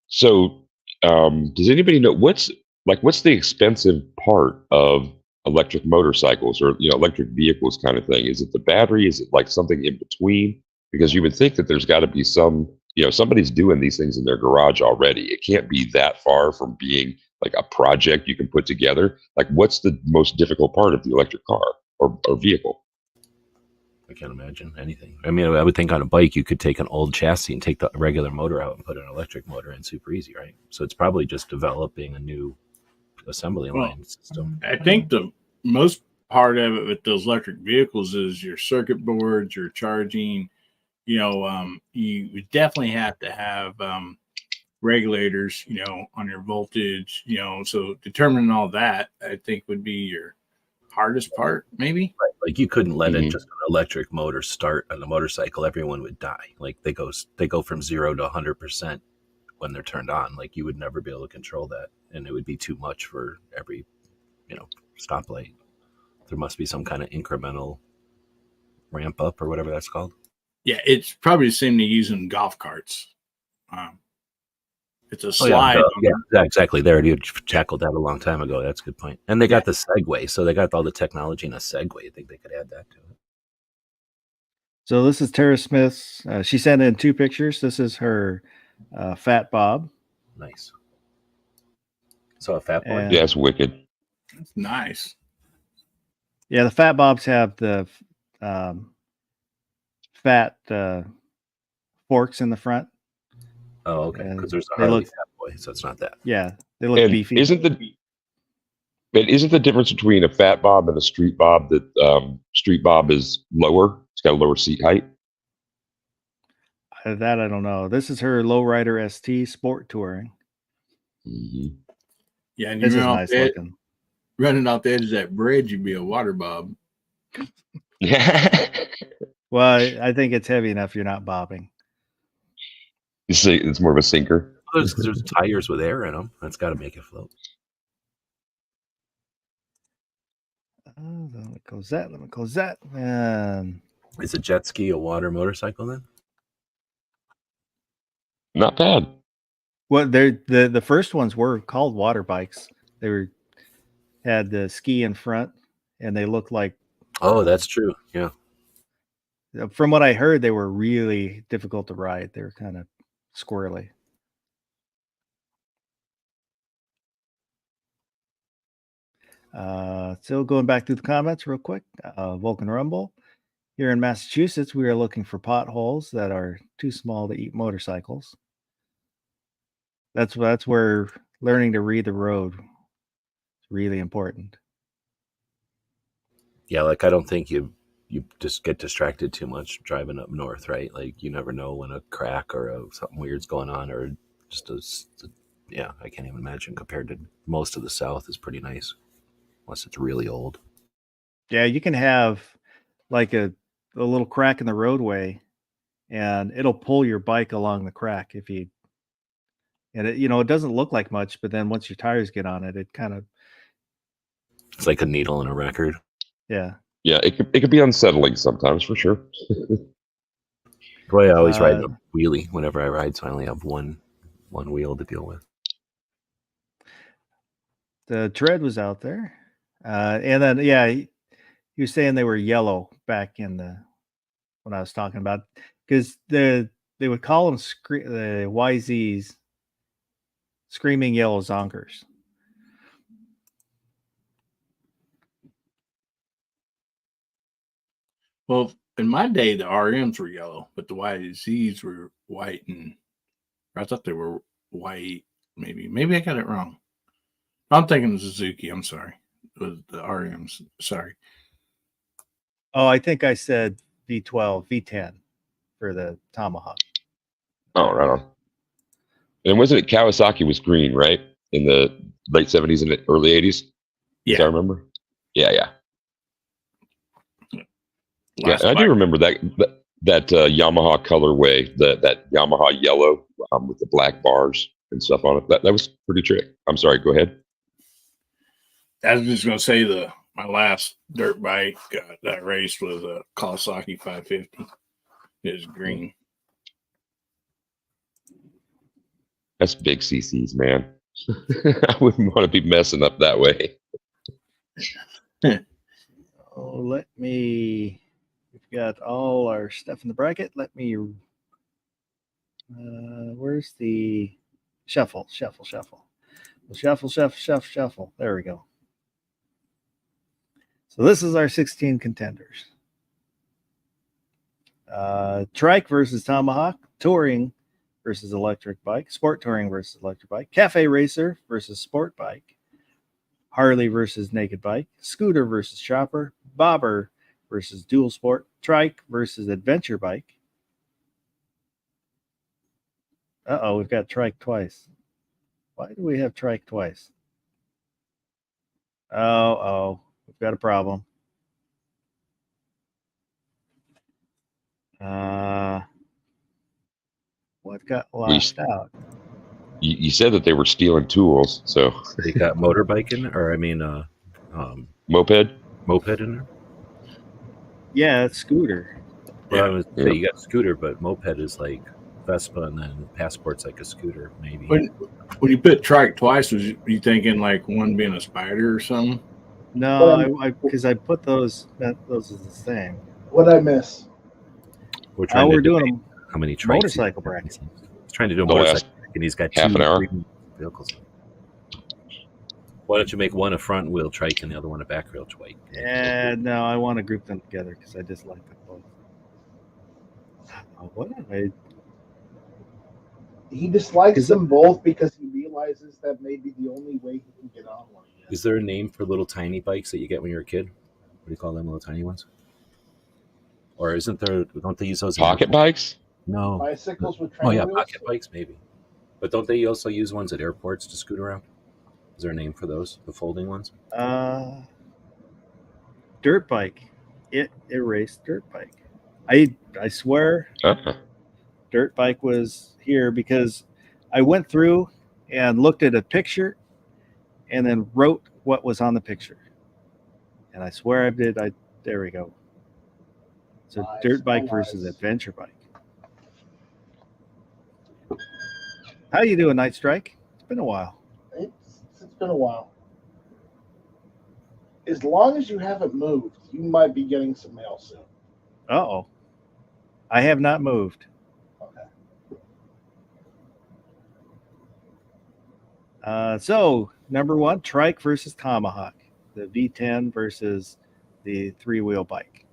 So, does anybody know what's the expensive part of electric motorcycles or electric vehicles kind of thing? Is it the battery? Is it like something in between? Because you would think that there's got to be some, somebody's doing these things in their garage already. It can't be that far from being like a project you can put together. Like, what's the most difficult part of the electric car or vehicle? I can't imagine anything. I mean, I would think on a bike you could take an old chassis and take the regular motor out and put an electric motor in super easy, right? So it's probably just developing a new assembly line system. I think the most part of it with those electric vehicles is your circuit boards, your charging. You would definitely have to have regulators, on your voltage, so determining all that, I think, would be your hardest part, maybe. Right. Like you couldn't let it just an electric motor start on a motorcycle. Everyone would die. Like they go from 0 to 100% when they're turned on. Like you would never be able to control that, and it would be too much for every stoplight. There must be some kind of incremental ramp up or whatever that's called. Yeah, it's probably the same they use in golf carts. It's a slide. Yeah, exactly. They already tackled that a long time ago. That's a good point. And they got the Segway, so they got all the technology in a Segway. I think they could add that to it. So this is Tara Smith's. She sent in 2 pictures. This is her Fat Bob. Nice. So a Fat Boy? Yeah, it's wicked. That's nice. Yeah, the Fat Bobs have the fat forks in the front. Oh, okay. Because there's a Harley Fat Boy, so it's not that. Yeah, they look beefy. Isn't the difference between a Fat Bob and a Street Bob that Street Bob is lower? It's got a lower seat height. That I don't know. This is her Lowrider ST Sport Touring. Mm-hmm. Yeah, and this is nice looking. Running off the edge of that bridge, you'd be a water bob. Well, I think it's heavy enough you're not bobbing. It's more of a sinker. There's tires with air in them. That's got to make it float. Let me close that. Is a jet ski a water motorcycle then? Not bad. Well, the first ones were called water bikes. They had the ski in front, and they looked like. Oh, that's true. Yeah. From what I heard, they were really difficult to ride. They were kind of squirrely. Still going back through the comments real quick. Vulcan Rumble. Here in Massachusetts, we are looking for potholes that are too small to eat motorcycles. That's where learning to read the road is really important. Yeah, like I don't think you just get distracted too much driving up north, right? Like you never know when a crack or something weird's going on, or yeah, I can't even imagine compared to most of the South is pretty nice, unless it's really old. Yeah, you can have like a little crack in the roadway, and it'll pull your bike along the crack if you. And it doesn't look like much, but then once your tires get on it, it kind of. It's like a needle in a record. Yeah. Yeah, it could be unsettling sometimes for sure. Boy, I always ride a wheelie whenever I ride, so I only have one wheel to deal with. The tread was out there, and then he was saying they were yellow back in when I was talking about, because they would call them the YZs screaming yellow zonkers. Well, in my day, the RMs were yellow, but the YZs were white, and I thought they were white. Maybe I got it wrong. I'm thinking of Suzuki. I'm sorry. It was the RMs. Sorry. Oh, I think I said V12, V10 for the Tomahawk. Oh, right on. And wasn't it Kawasaki was green, right? In the late 70s and early 80s? Yeah. I remember. Yeah. Yeah, I do remember that Yamaha colorway, that Yamaha yellow with the black bars and stuff on it. That was pretty trick. I'm sorry, go ahead. I was just going to say my last dirt bike that I raced was a Kawasaki 550. It was green. That's big CCs, man. I wouldn't want to be messing up that way. We've got all our stuff in the bracket. Let me, where's the shuffle? Shuffle. There we go. So this is our 16 contenders. Trike versus Tomahawk, Touring versus Electric Bike, Sport Touring versus Electric Bike, Cafe Racer versus Sport Bike, Harley versus Naked Bike, Scooter versus Chopper, Bobber versus Dual Sport, Trike versus Adventure Bike. We've got Trike twice. Why do we have Trike twice? We've got a problem. What got lost out? You said that they were stealing tools, so they got motorbike in, or moped in there. Yeah, it's Scooter. Well, I was say you got Scooter, but moped is like Vespa, and then Passport's like a scooter, maybe. When you put Trike twice, was you thinking like one being a Spider or something? No, because I put those as the same. What'd I miss? We're doing how many motorcycle brackets. He's trying to do a motorcycle bracket, and he's got half an hour vehicles. Why don't you make one a front wheel trike and the other one a back wheel trike? And no, I want to group them together because I dislike them both. What am I? He dislikes them both because he realizes that may be the only way he can get on one. Is there a name for little tiny bikes that you get when you're a kid? What do you call them, little tiny ones? Or isn't there? Don't they use those pocket bikes? No. Bicycles with wheels? Pocket bikes maybe. But don't they also use ones at airports to scoot around? Is there a name for those? The folding ones? Dirt bike. It erased dirt bike. I swear. Dirt bike was here because I went through and looked at a picture and then wrote what was on the picture. And I swear I did. There we go. So dirt bike versus adventure bike. How you doing, Night Strike? It's been a while. It's been a while. As long as you haven't moved, you might be getting some mail soon. Uh-oh. I have not moved. So, number one, Trike versus Tomahawk, the V10 versus the three-wheel bike.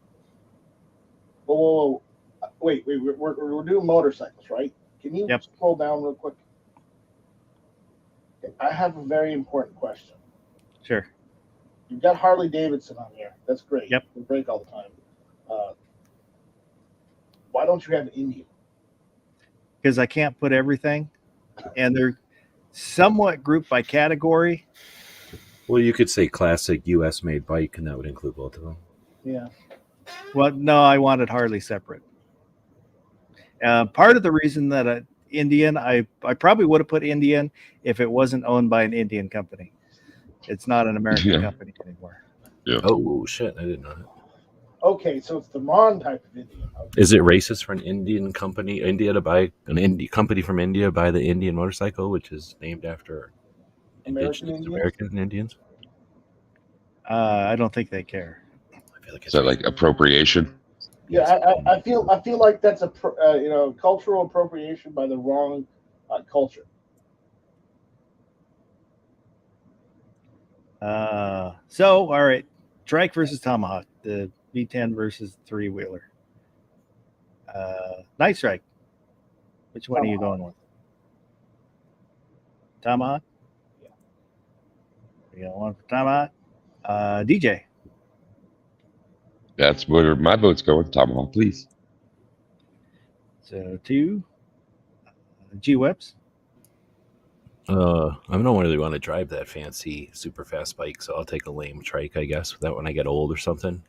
Whoa. Wait, we're doing motorcycles, right? Can you scroll down real quick? I have a very important question. Sure. You've got Harley Davidson on here. That's great. Yep. They break all the time. Why don't you have Indian? Because I can't put everything, and they're somewhat grouped by category. Well, you could say classic U.S. made bike, and that would include both of them. Yeah. Well, no, I wanted Harley separate. Part of the reason that Indian, I probably would have put Indian if it wasn't owned by an Indian company. It's not an American company anymore. Yeah. Oh shit! I didn't know that. Okay, so it's the Mon type of Indian. Okay. Is it racist for an Indian company, to buy an Indian company from India buy the Indian motorcycle, which is named after American Indians? I don't think they care. I feel like Is that like appropriation? Yeah, I feel like that's a cultural appropriation by the wrong culture. So, all right, Trike versus Tomahawk, the V10 versus three-wheeler. Night Strike. Which one are you going with? Tomahawk? Yeah. You got one for Tomahawk? DJ. That's where my vote's going. Tomahawk, please. So 2. G-Webs. I don't really want to drive that fancy super fast bike, so I'll take a lame trike, I guess. That when I get old or something,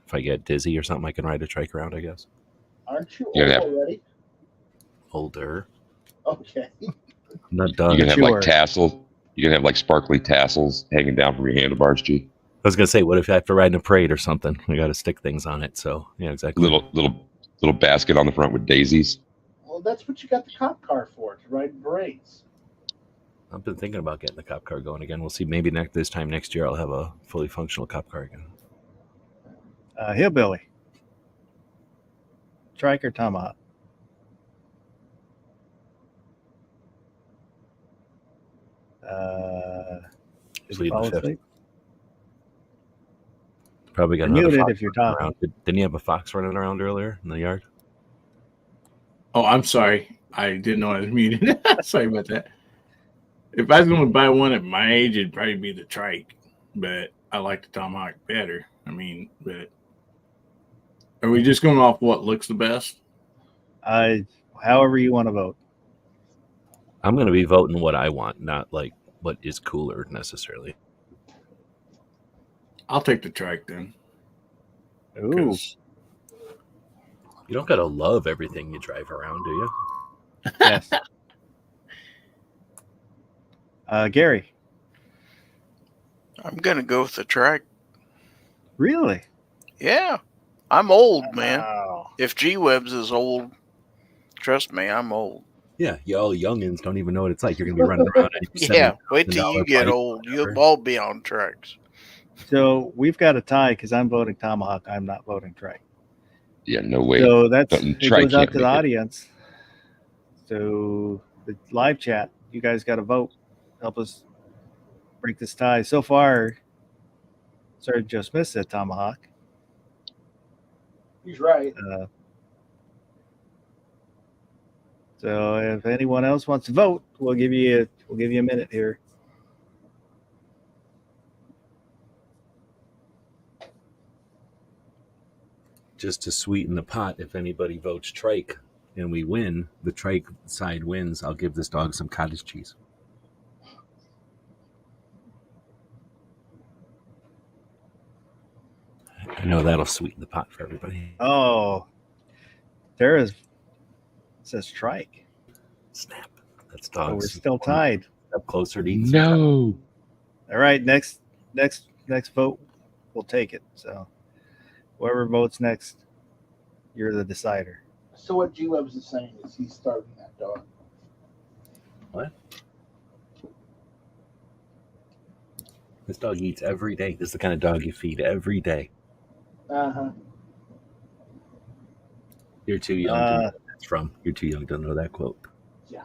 if I get dizzy or something, I can ride a trike around, I guess. Aren't you old already? Older. Okay. I'm not done. You can have like tassels. You can have like sparkly tassels hanging down from your handlebars, G. I was gonna say, what if I have to ride in a parade or something? I got to stick things on it. So yeah, exactly. Little basket on the front with daisies. Well, that's what you got the cop car for, to ride in parades. I've been thinking about getting the cop car going again. We'll see. Maybe this time next year, I'll have a fully functional cop car again. Hillbilly. Trike or Tomahawk? Plead the fifth. Probably got muted another fox if you're talking. around. Didn't you have a fox running around earlier in the yard? Oh, I'm sorry. I didn't know I was muted. Sorry about that. If I was going to buy one at my age, it'd probably be the trike, but I like the Tomahawk better. I mean, but are we just going off what looks the best? However you want to vote. I'm going to be voting what I want, not like what is cooler necessarily. I'll take the trike then. Ooh. You don't got to love everything you drive around, do you? Yes. Gary. I'm going to go with the trike. Really? Yeah. I'm old, man. Wow. If G-Webs is old, trust me, I'm old. Yeah, y'all youngins don't even know what it's like. You're going to be running around. Yeah, wait till you get old. You'll all be on trikes. So we've got a tie because I'm voting Tomahawk. I'm not voting Trike. Yeah, no way. So it goes out to the it. audience. So the live chat, you guys got to vote. Help us break this tie. So far, Sergeant Joe Smith said Tomahawk. He's right. So if anyone else wants to vote, we'll give you a minute here. Just to sweeten the pot, if anybody votes trike and we win, the trike side wins, I'll give this dog some cottage cheese. I know that'll sweeten the pot for everybody. Oh, there says trike. Snap. That's So dogs. we're still tied. Up closer to eating. No. All right, next vote, we'll take it. So whoever votes next, you're the decider. So what G-Webs is saying is he's starving that dog. What? This dog eats every day. This is the kind of dog you feed every day. Uh-huh. You're too young to know where that's from. You're too young to know that quote. Yeah.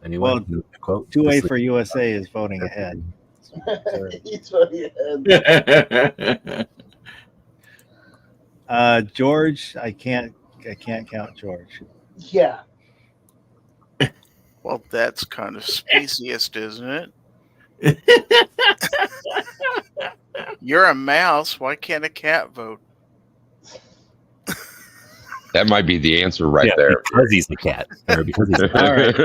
Anyway, Well, quote. 2A for USA is voting ahead. He's voting ahead. George, I can't count George. Yeah. Well, that's kind of speciest, isn't it? You're a mouse. Why can't a cat vote? That might be the answer right there. Because he's the cat. Or because he's All right.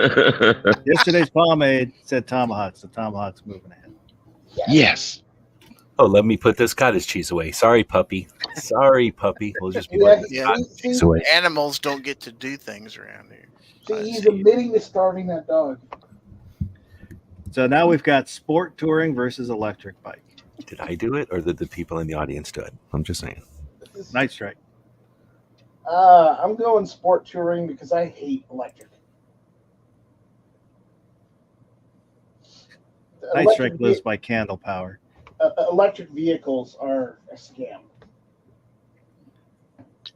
Yesterday's pomade said tomahawk, so tomahawk's moving ahead. Yes. Oh, let me put this cottage cheese away. Sorry, puppy. Sorry, puppy. We'll just be putting this cottage cheese away. Animals don't get to do things around here. See, he's admitting to starving that dog. So now we've got sport touring versus electric bike. Did I do it, or did the people in the audience do it? I'm just saying. Night Strike. I'm going sport touring because I hate electric. Night Strike lives by candle power. Electric vehicles are a scam.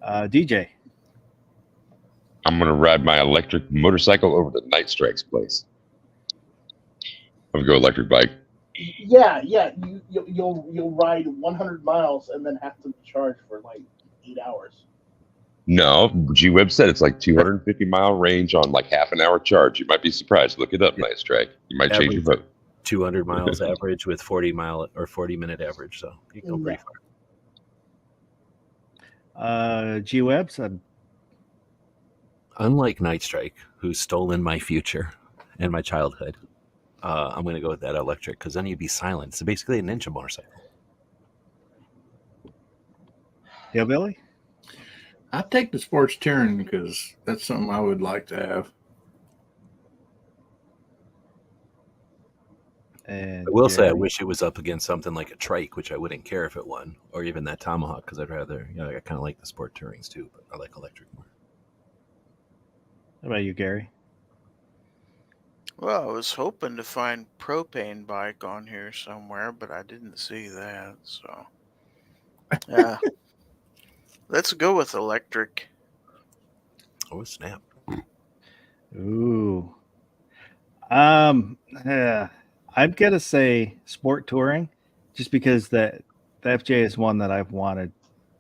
DJ. I'm going to ride my electric motorcycle over to Night Strike's place. I'm going to go electric bike. Yeah. You'll ride 100 miles and then have to charge for like 8 hours. No, G-Web said it's like 250-mile range on like half an hour charge. You might be surprised. Look it up, Night Strike. You might change your vote. 200 miles average with 40-minute average, so you can go pretty far. G-Web said, unlike Night Strike, who's stolen my future and my childhood, I'm going to go with that electric because then you'd be silent. It's basically a ninja motorcycle. Hillbilly? I'll take the sports touring because that's something I would like to have. And I will say I wish it was up against something like a trike, which I wouldn't care if it won, or even that tomahawk, because I'd rather, I kind of like the sport tourings too, but I like electric more. What about you, Gary? Well, I was hoping to find propane bike on here somewhere, but I didn't see that. So, yeah, let's go with electric. Oh, snap! Ooh, yeah. I'm gonna say sport touring, just because the FJ is one that I've wanted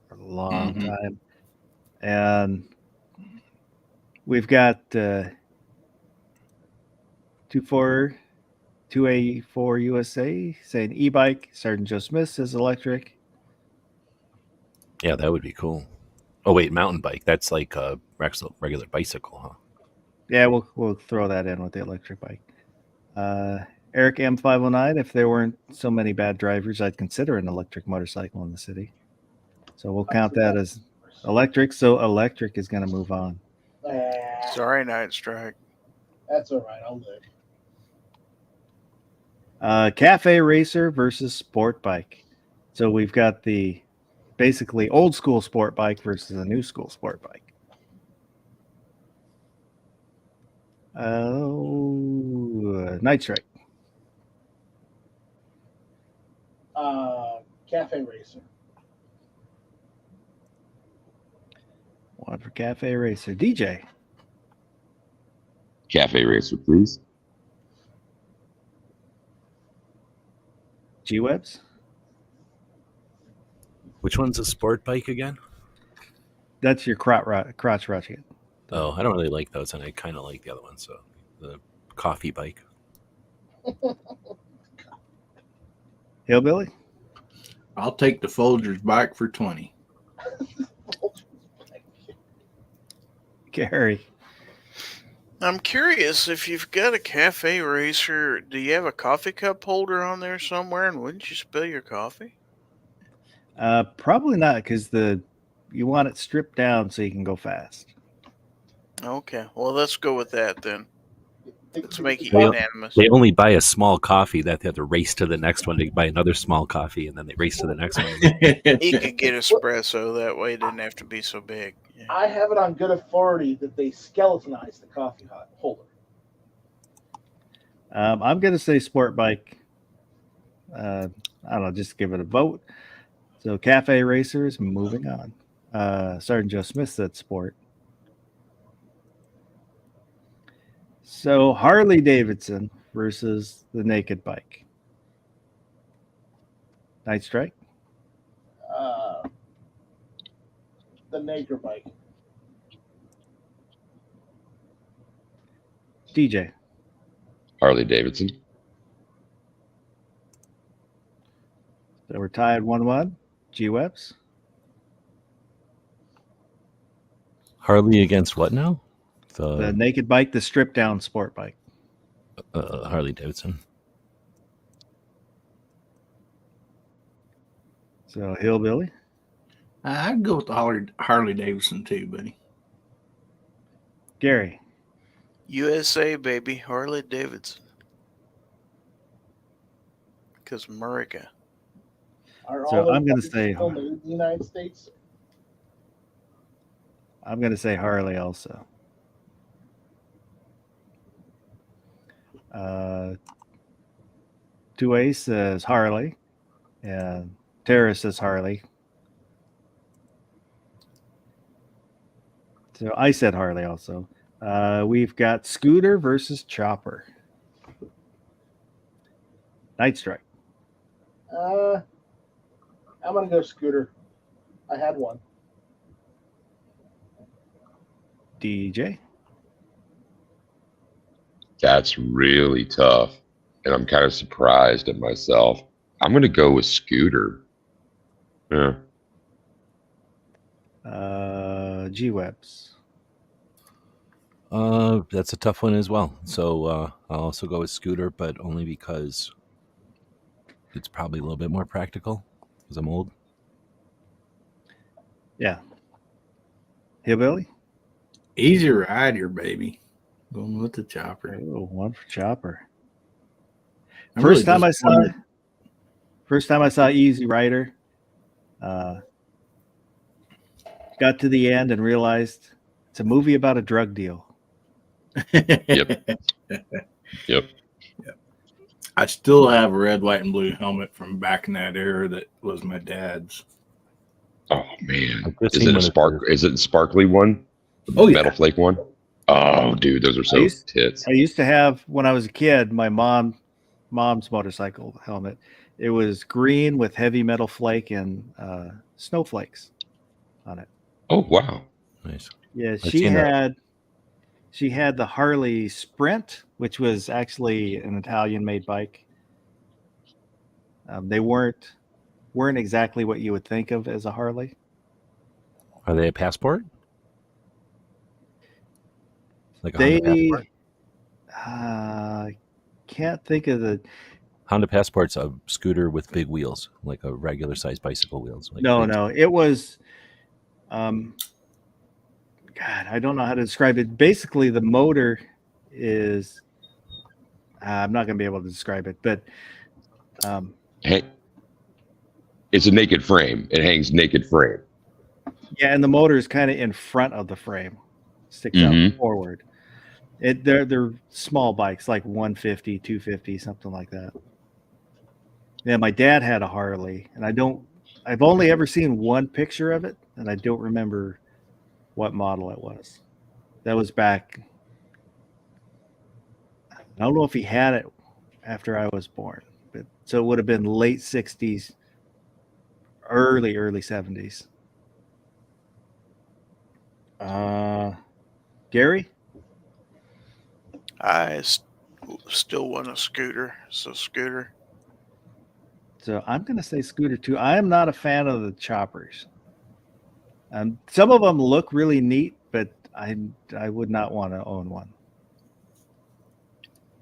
for a long time, and we've got 284 USA saying e-bike. Sergeant Joe Smith says electric. Yeah, that would be cool. Oh wait, mountain bike. That's like a regular bicycle, huh? Yeah, we'll throw that in with the electric bike. Eric M509, if there weren't so many bad drivers, I'd consider an electric motorcycle in the city. So we'll count that as electric. So electric is going to move on. Sorry, Night Strike. That's all right. I'll live. Cafe racer versus sport bike. So we've got the basically old school sport bike versus a new school sport bike. Night Strike. Cafe racer. One for Cafe racer. DJ. Cafe racer, please. G-Webs. Which one's a sport bike again? That's your crotch rocket. Oh, I don't really like those, and I kind of like the other one. So the coffee bike. Hillbilly. I'll take the Folgers bike for 20. Gary. I'm curious if you've got a cafe racer, do you have a coffee cup holder on there somewhere, and wouldn't you spill your coffee? Probably not, because you want it stripped down so you can go fast. Okay, well, let's go with that then. Let's make it unanimous. They only buy a small coffee that they have to race to the next one to buy another small coffee, and then they race to the next one. He could get espresso that way; it didn't have to be so big. Yeah. I have it on good authority that they skeletonized the coffee holder. I'm going to say sport bike. I don't know, just give it a vote. So Cafe Racers, moving on. Sergeant Joe Smith said sport. So Harley Davidson versus the naked bike. Night Strike. The naked bike. DJ. Harley Davidson. So we're tied 1-1. G-Webs. Harley against what now? The naked bike, the stripped down sport bike. Harley Davidson. So Hillbilly. I'd go with the Harley Davidson too, buddy. Gary. USA, baby. Harley Davidson. Because America. So I'm going to say made in the United States. I'm going to say Harley also. Two-Way says Harley, and Tara says Harley. So I said Harley also. We've got Scooter versus Chopper. Night Strike. I'm going to go Scooter. I had one. DJ. That's really tough, and I'm kind of surprised at myself. I'm going to go with Scooter. Yeah. G-Webs. That's a tough one as well. So I'll also go with Scooter, but only because it's probably a little bit more practical because I'm old. Yeah. Hillbilly. Easy rider, baby. Going with the Chopper. Oh, one for Chopper. I'm First really time I saw Easy Rider, got to the end and realized it's a movie about a drug deal. Yep. Yep. I still have a red, white, and blue helmet from back in that era that was my dad's. Oh man, I've is it a spark? Is it a sparkly one? Oh yeah, Metal flake one. Oh, dude, those are so tits. I used to have, when I was a kid, my mom's motorcycle helmet. It was green with heavy metal flake and snowflakes on it. Oh wow, Nice. Yeah, she had the Harley Sprint, which was actually an Italian-made bike. They weren't exactly what you would think of as a Harley. Are they a passport? Like a They Honda Passport? Can't think of the. Honda Passport's a scooter with big wheels, like a regular sized bicycle wheels. Like No, it was. God, I don't know how to describe it. Basically, the motor is. I'm not going to be able to describe it, but. hey, it's a naked frame. It hangs naked frame. Yeah, and the motor is kind of in front of the frame, sticks out forward. They're small bikes, like 150, 250, something like that. Yeah, my dad had a Harley, and I've only ever seen one picture of it, and I don't remember what model it was. That was back. I don't know if he had it after I was born, but so it would have been late 60s, early 70s. Gary? I still want a Scooter. So Scooter. So I'm going to say Scooter too. I am not a fan of the choppers. Some of them look really neat, but I would not want to own one.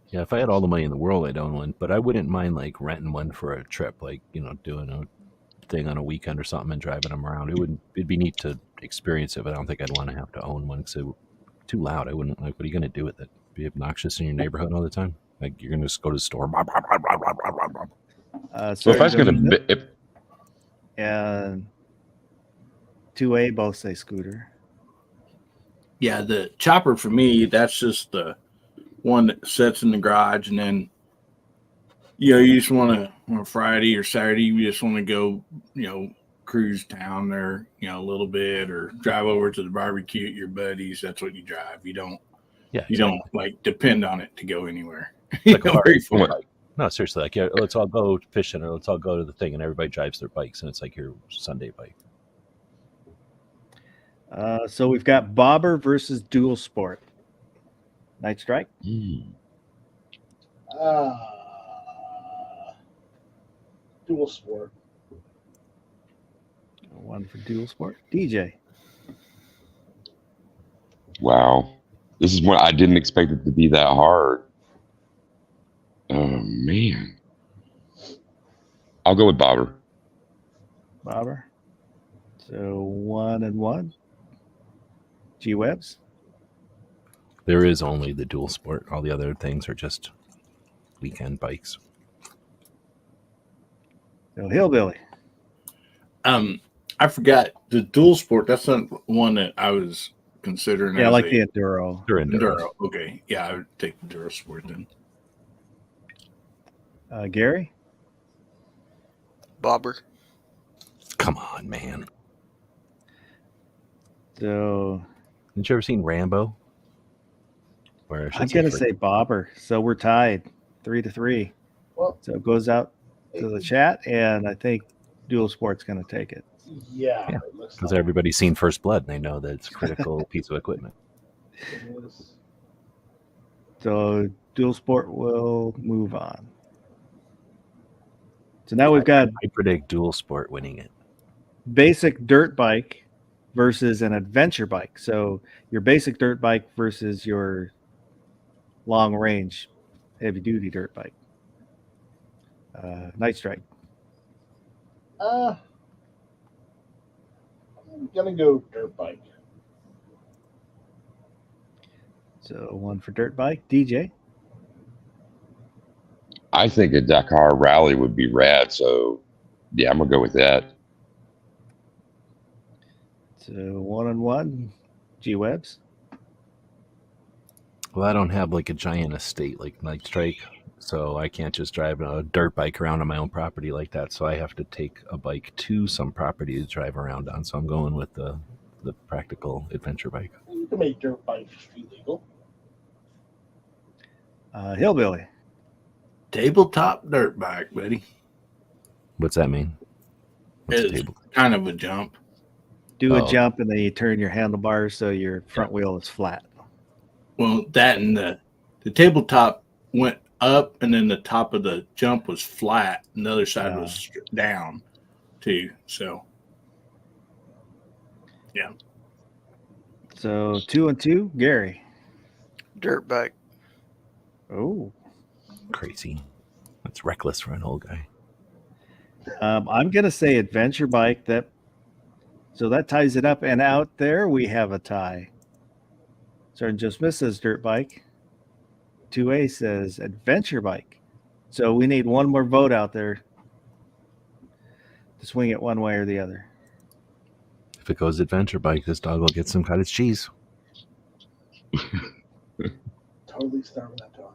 Yeah, if I had all the money in the world, I'd own one. But I wouldn't mind like renting one for a trip, like doing a thing on a weekend or something and driving them around. It'd be neat to experience it, but I don't think I'd want to have to own one because it's too loud. I wouldn't like. What are you going to do with it? Be obnoxious in your neighborhood all the time? Like you're going to just go to the store. So if I was going to, and 2A both say Scooter. Yeah, the Chopper for me, that's just the one that sits in the garage, and then you just want to on Friday or Saturday, you just want to go, cruise down there, a little bit, or drive over to the barbecue at your buddies. That's what you drive. You don't. Yeah, you don't like depend on it to go anywhere. Like a bike. No, seriously, like let's all go fishing or let's all go to the thing, and everybody drives their bikes, and it's like your Sunday bike. So we've got Bobber versus Dual Sport. Night Strike. Dual sport. One for dual sport. DJ. Wow. This is one I didn't expect it to be that hard. Oh, man. I'll go with Bobber. Bobber. So 1 and 1. G Webs. There is only the dual sport. All the other things are just weekend bikes. So Hillbilly. I forgot the dual sport. That's not one that I was considering. Yeah, as like a the Enduro. They're Enduro. Enduro. Okay, yeah, I would take the Enduro sport then. Gary. Bobber. Come on, man. So Haven't you ever seen Rambo? Where I should I'm gonna say Bobber. So we're tied 3-3. Well, So it goes out to the chat, and I think dual sport's gonna take it. yeah. Yeah, it looks because like everybody's seen First Blood and they know that it's a critical piece of equipment. it is. So dual sport will move on. So now we've got I predict dual sport winning it. basic dirt bike versus an adventure bike. So your basic dirt bike versus your long range heavy duty dirt bike. Night Strike. I'm gonna go dirt bike. So 1 for dirt bike. DJ. I think a Dakar rally would be rad. So, yeah, I'm going to go with that. So 1 and 1. G Webs. Well, I don't have like a giant estate like Night Strike, so I can't just drive a dirt bike around on my own property like that. So I have to take a bike to some property to drive around on. So I'm going with the practical adventure bike. You can make dirt bikes illegal. Hillbilly. Tabletop dirt bike, buddy. What's that mean? What's a It's table? kind of a jump. Do a Oh. jump and then you turn your handlebars so your front wheel is flat. Well, that and the tabletop went up, and then the top of the jump was flat, and the other side was down, too. So, yeah. So 2 and 2. Gary. Dirt bike. Oh. Crazy. That's reckless for an old guy. I'm gonna say adventure bike. So that ties it up, and out there we have a tie. Sergeant Joe Smith says dirt bike. 2A says adventure bike. So we need one more vote out there to swing it one way or the other. If it goes adventure bike, this dog will get some cottage cheese. Totally starving that dog.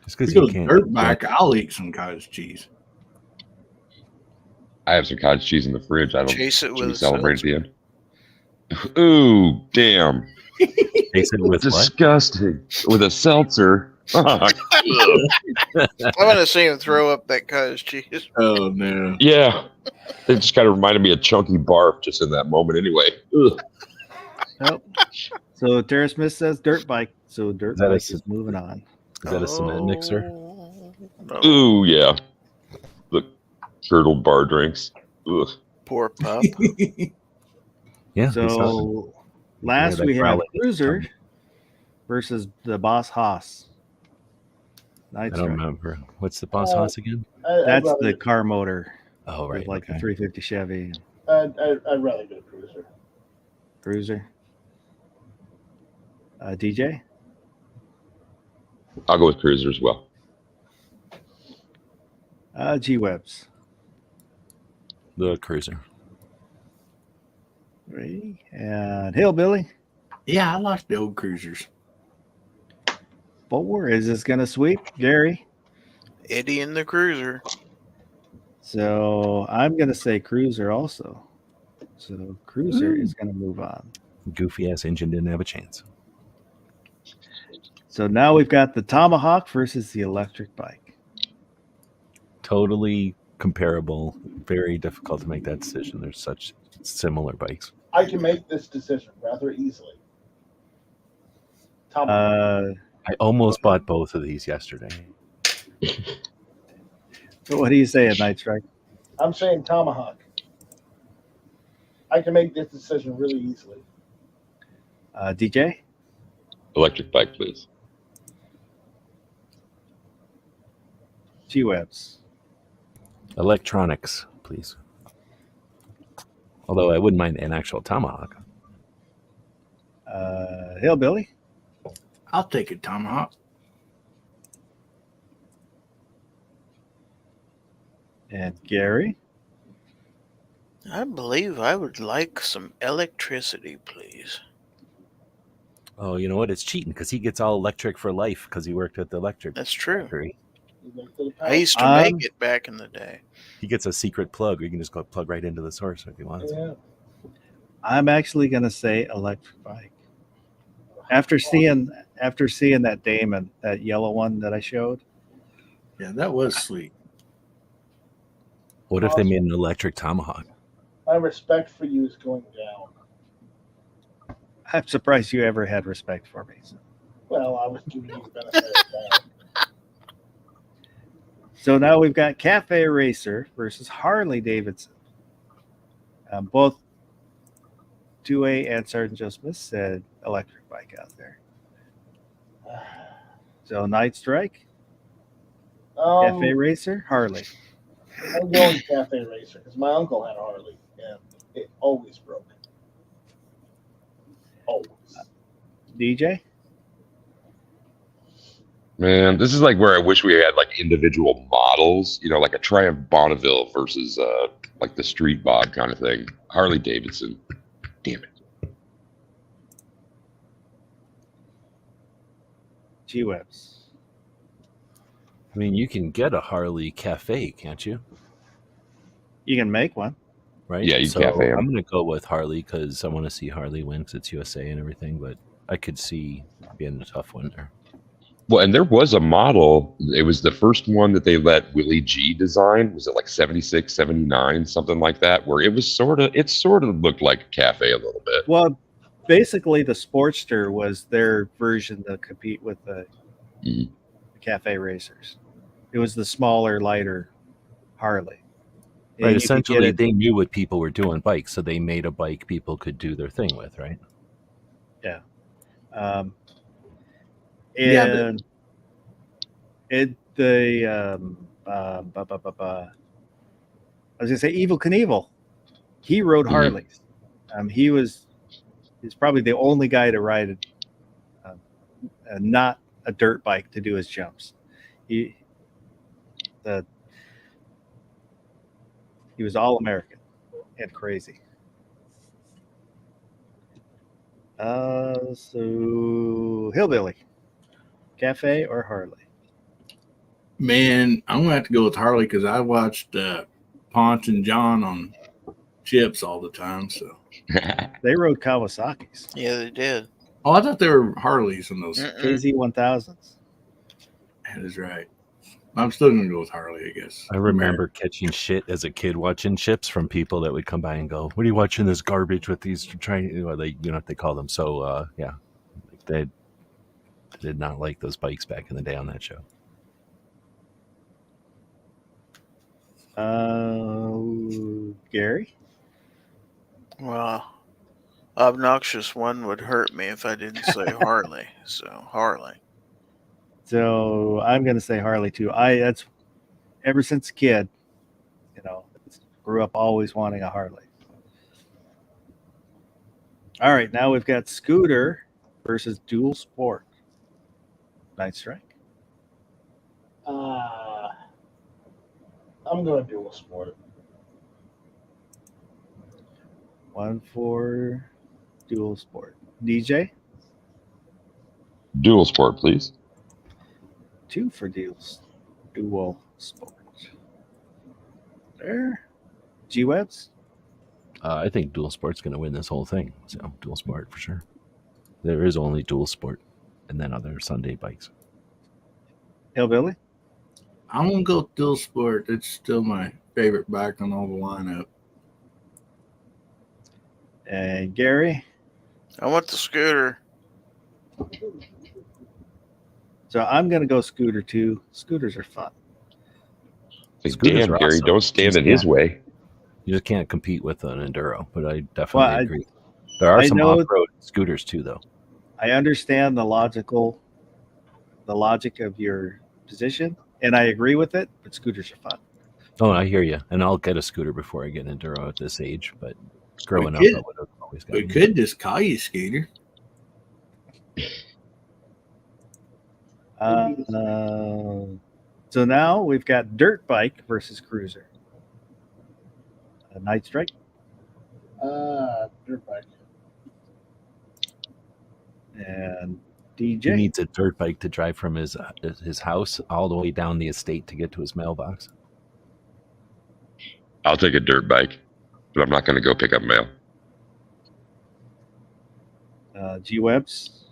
Just because If it you goes can't. dirt bike, I'll eat some cottage cheese. I have some cottage cheese in the fridge. I don't Chase it should with we a celebrate at the end. Ooh, damn. Taste it with what? Disgusting. With a seltzer. Fuck. I'm gonna see him throw up that cottage cheese. Oh, no. Yeah. It just kind of reminded me of chunky barf just in that moment anyway. Ugh. Nope. So Tara Smith says dirt bike. So dirt Is that a bike s- is moving on. Is that a cement mixer? No. Ooh, yeah. The curdled bar drinks. Ugh. Poor pup. Yeah. they saw it. So last that we have rally. Cruiser versus the Boss Haas. Night I don't Strike. remember. What's the Boss Haas again? That's the car motor. Oh, right. Like okay. the 350 Chevy I'd rather go cruiser. Cruiser. DJ. I'll go with Cruiser as well. G Webs. The Cruiser. Ready? And Hillbilly. Yeah, I like the old cruisers. 4. Is this going to sweep? Gary. Eddie and the Cruiser. So I'm going to say Cruiser also. So Cruiser is going to move on. Goofy ass engine didn't have a chance. So now we've got the Tomahawk versus the electric bike. Totally comparable. Very difficult to make that decision. There's such similar bikes. I can make this decision rather easily. Tom, I almost bought both of these yesterday. So what are you saying, Night Strike? I'm saying Tomahawk. I can make this decision really easily. DJ? Electric bike, please. G-Webs? Electronics, please. Although I wouldn't mind an actual Tomahawk. Hillbilly? I'll take a Tomahawk. And Gary? I believe I would like some electricity, please. Oh, you know what? It's cheating because he gets all electric for life because he worked at the electric That's true. factory. I used to make it back in the day. He gets a secret plug. You can just go plug right into the source if he wants. Yeah. I'm actually going to say electric bike. After seeing that Damon, that yellow one that I showed. Yeah, that was sweet. What if they made an electric Tomahawk? My respect for you is going down. I'm surprised you ever had respect for me. So. Well, I was giving you the benefit of the doubt. So now we've got Cafe Racer versus Harley Davidson. Both 2A and Sergeant Joe Smith said electric bike out there. So Night Strike, Cafe Racer, Harley. I'm going Cafe Racer because my uncle had a Harley and it always broke. Always. DJ? Man, this is like where I wish we had like individual models, you know, like a Triumph Bonneville versus like the Street Bob kind of thing. Harley Davidson. Damn it. G-Webs. I mean, you can get a Harley Cafe, can't you? You can make one. Right? Yeah, you cafe 'em. I'm going to go with Harley because I want to see Harley win because it's USA and everything, but I could see being a tough one there. Well, and there was a model. It was the first one that they let Willie G design. Was it like 76, 79, something like that? Where it sort of looked like a cafe a little bit. Well, basically the Sportster was their version to compete with the Cafe Racers. It was the smaller, lighter Harley. Right. Essentially, they knew what people were doing bikes, so they made a bike people could do their thing with, right? Yeah. I was gonna say Evel Knievel. He rode Harleys. He's probably the only guy to ride not a dirt bike to do his jumps. He was all American and crazy. So Hillbilly, Cafe or Harley? Man, I'm gonna have to go with Harley because I watched Ponch and John on Chips all the time. So they rode Kawasaki's. Yeah, they did. Oh, I thought they were Harleys in those KZ1000s. That is right. I'm still gonna go with Harley, I guess. I remember catching shit as a kid watching Chips from people that would come by and go, "What are you watching this garbage with these trying?" You know what they call them. So yeah, they did not like those bikes back in the day on that show. Gary? Well, Obnoxious One would hurt me if I didn't say Harley. So Harley. So I'm going to say Harley too. That's ever since a kid, grew up always wanting a Harley. All right, now we've got Scooter versus Dual Sport. Night Strike. I'm going to Dual Sport. 1 for Dual Sport. DJ? Dual Sport, please. 2 for Dual Sport. There. G-Webs? I think Dual Sport's going to win this whole thing. So Dual Sport for sure. There is only Dual Sport and then other Sunday bikes. Hillbilly? I'm going to go with Dual Sport. It's still my favorite bike on all the lineup. And Gary? I want the Scooter. So I'm going to go scooter too. Scooters are fun. Scooters Damn, are Gary, awesome. don't stand in his way. You just can't compete with an enduro, but I definitely agree. There I are some know- off-road scooters too, though. I understand the logic of your position, and I agree with it, but scooters are fun. Oh, I hear you. And I'll get a scooter before I get an enduro at this age, but growing up, could- I would have always We gotten could just call you Scooter. So now we've got dirt bike versus cruiser. Night Strike. Dirt bike. And He DJ. needs a dirt bike to drive from his house all the way down the estate to get to his mailbox. I'll take a dirt bike, but I'm not going to go pick up mail. G Webs.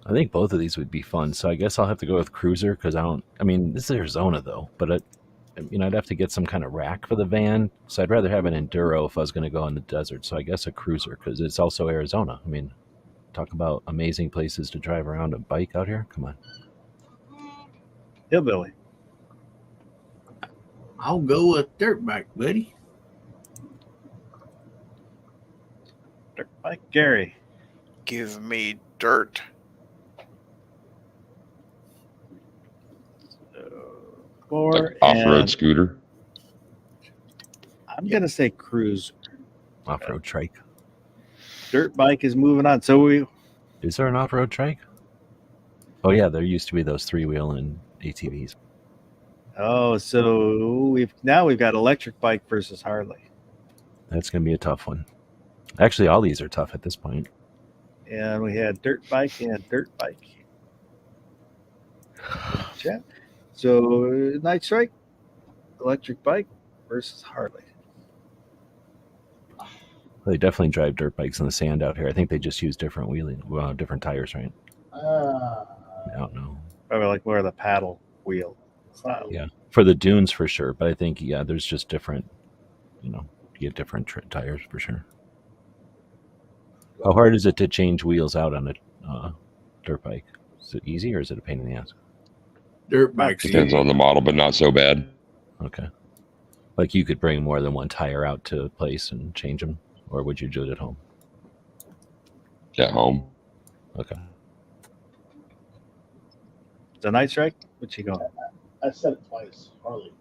I think both of these would be fun, so I guess I'll have to go with cruiser because this is Arizona though, but I'd have to get some kind of rack for the van, so I'd rather have an enduro if I was going to go in the desert. So I guess a cruiser because it's also Arizona. I mean, talk about amazing places to drive around a bike out here. Come on, Hillbilly. I'll go with dirt bike, buddy. Dirt bike. Gary. Give me dirt. Like off-road scooter. I'm going to say cruiser. off-road trike. Dirt bike is moving on. So Is there an off-road trike? Oh yeah, there used to be those 3-wheel and ATVs. so we've got electric bike versus Harley. That's going to be a tough one. Actually, all these are tough at this point. And we had dirt bike and dirt bike. Chat. So Night Strike, electric bike versus Harley. They definitely drive dirt bikes in the sand out here. I think they just use different different tires, right? I don't know. Probably like more of the paddle wheel style. Yeah, for the dunes for sure. But I think there's just different. You get different tires for sure. How hard is it to change wheels out on a dirt bike? Is it easy or is it a pain in the ass? Dirt bikes. Depends on the model, but not so bad. Okay. Like you could bring more than one tire out to a place and change them, or would you do it at home? At home. Okay. So Night Strike, what you going? I said it twice. Harley.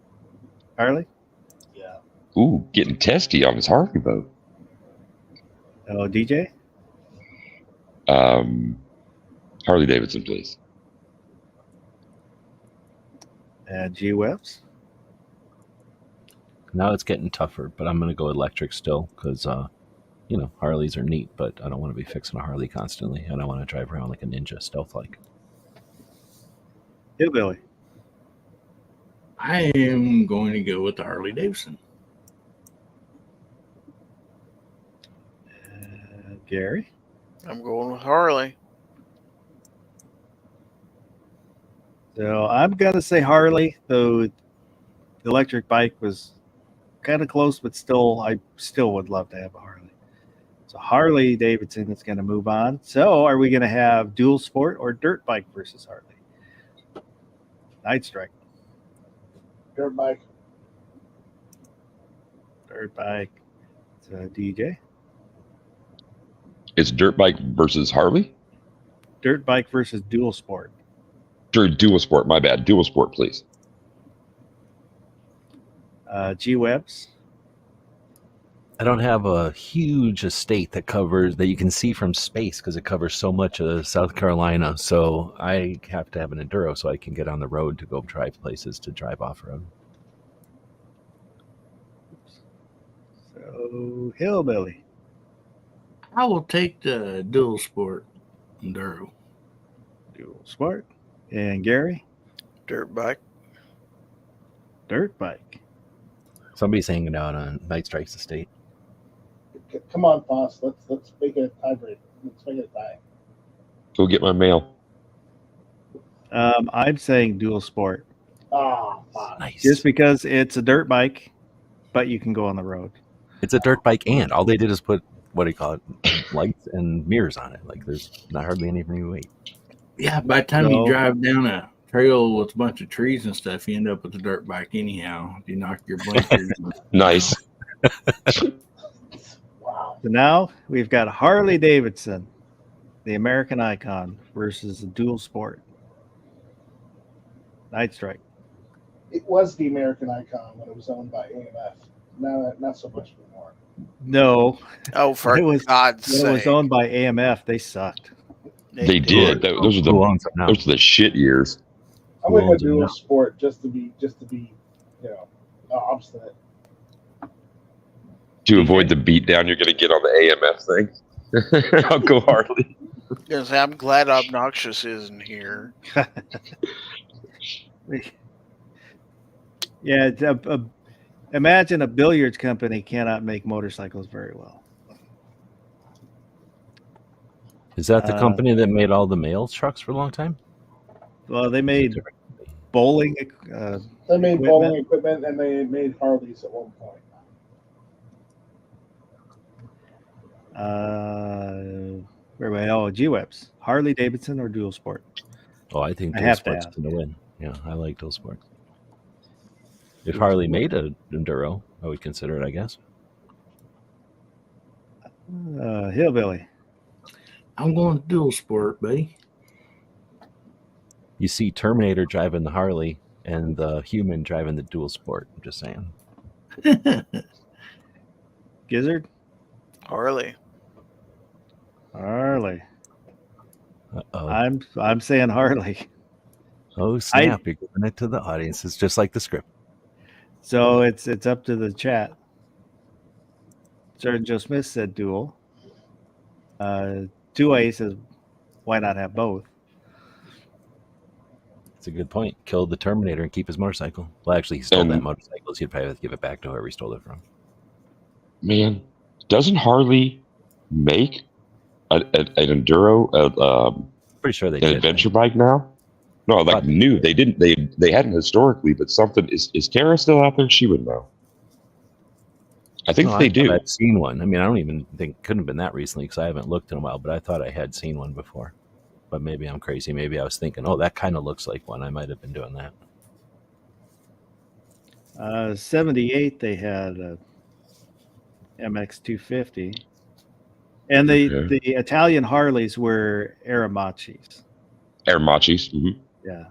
Harley? Yeah. Ooh, getting testy on his Harley boat. Oh, DJ? Harley Davidson, please. And G Webs? Now it's getting tougher, but I'm going to go electric still because, Harleys are neat, but I don't want to be fixing a Harley constantly. I don't want to drive around like a ninja, stealth-like. Hillbilly. I am going to go with the Harley Davidson. Gary? I'm going with Harley. So I'm going to say Harley, though the electric bike was kind of close, but I still would love to have a Harley. So Harley Davidson is going to move on. So are we going to have dual sport or dirt bike versus Harley? Night Strike. Dirt bike. Dirt bike. So DJ. It's dirt bike versus Harley? Dirt bike versus dual sport. Dual sport, my bad. Dual sport, please. G Webs. I don't have a huge estate that you can see from space because it covers so much of South Carolina. So I have to have an enduro so I can get on the road to go drive places to drive off-road. So Hillbilly. I will take the dual sport enduro. Dual sport. And Gary. Dirt bike. Dirt bike. Somebody's hanging out on Night Strike's estate. Come on, boss. Let's make it a tie break. Let's make it a tie. Go get my mail. I'm saying dual sport. Nice. Just because it's a dirt bike, but you can go on the road. It's a dirt bike, and all they did is put lights and mirrors on it. Like there's not hardly anything to wait. Yeah, by the time So- you drive down a trail with a bunch of trees and stuff, you end up with a dirt bike anyhow. You knock your blinkers. Nice. Wow. So now we've got Harley Davidson, the American icon, versus the dual sport. Night Strike. It was the American icon when it was owned by AMF. Now, not so much anymore. No, Oh, for It was- God's when it was sake. owned by AMF, they sucked. They did. Those are Who owns it now? those are the shit years. I'm gonna go owns it dual now? sport just to be, obstinate. To avoid the beatdown you're going to get on the AMF thing. I'll go Harley. Yes, I'm glad Obnoxious isn't here. Yeah, imagine a billiards company cannot make motorcycles very well. Is that the company that made all the mail trucks for a long time? Well, they made bowling. They made Equipment. bowling equipment and they made Harleys at one point. G-Webs. Harley Davidson or dual sport? Oh, I think I Dual have to Sport's ask. going to win. Yeah, I like Dual Sports. If Harley made a enduro, I would consider it, I guess. Hillbilly. I'm going dual sport, buddy. You see Terminator driving the Harley and the human driving the Dual Sport. I'm just saying. Gizzard. Harley. Harley. Uh-oh. I'm saying Harley. Oh, snap. You're giving it to the audience. It's just like the script. So it's up to the chat. Sergeant Joe Smith said dual. 2A says, why not have both? It's a good point. Kill the Terminator and keep his motorcycle. Well, actually, he stole that motorcycle, so he'd probably have to give it back to whoever he stole it from. Man, doesn't Harley make an enduro, Pretty sure they an did. adventure bike now? No, like Probably. new. They didn't. They hadn't historically, but something is Kara still out there? She would know. I think No, they I do. thought I'd seen one. I mean, I don't even think couldn't have been that recently because I haven't looked in a while. But I thought I had seen one before. But maybe I'm crazy. Maybe I was thinking, oh, that kind of looks like one. I might have been doing that. 78, they had a MX250. And the Italian Harleys were Aramachis. Aramachis. Mm-hmm. Yeah.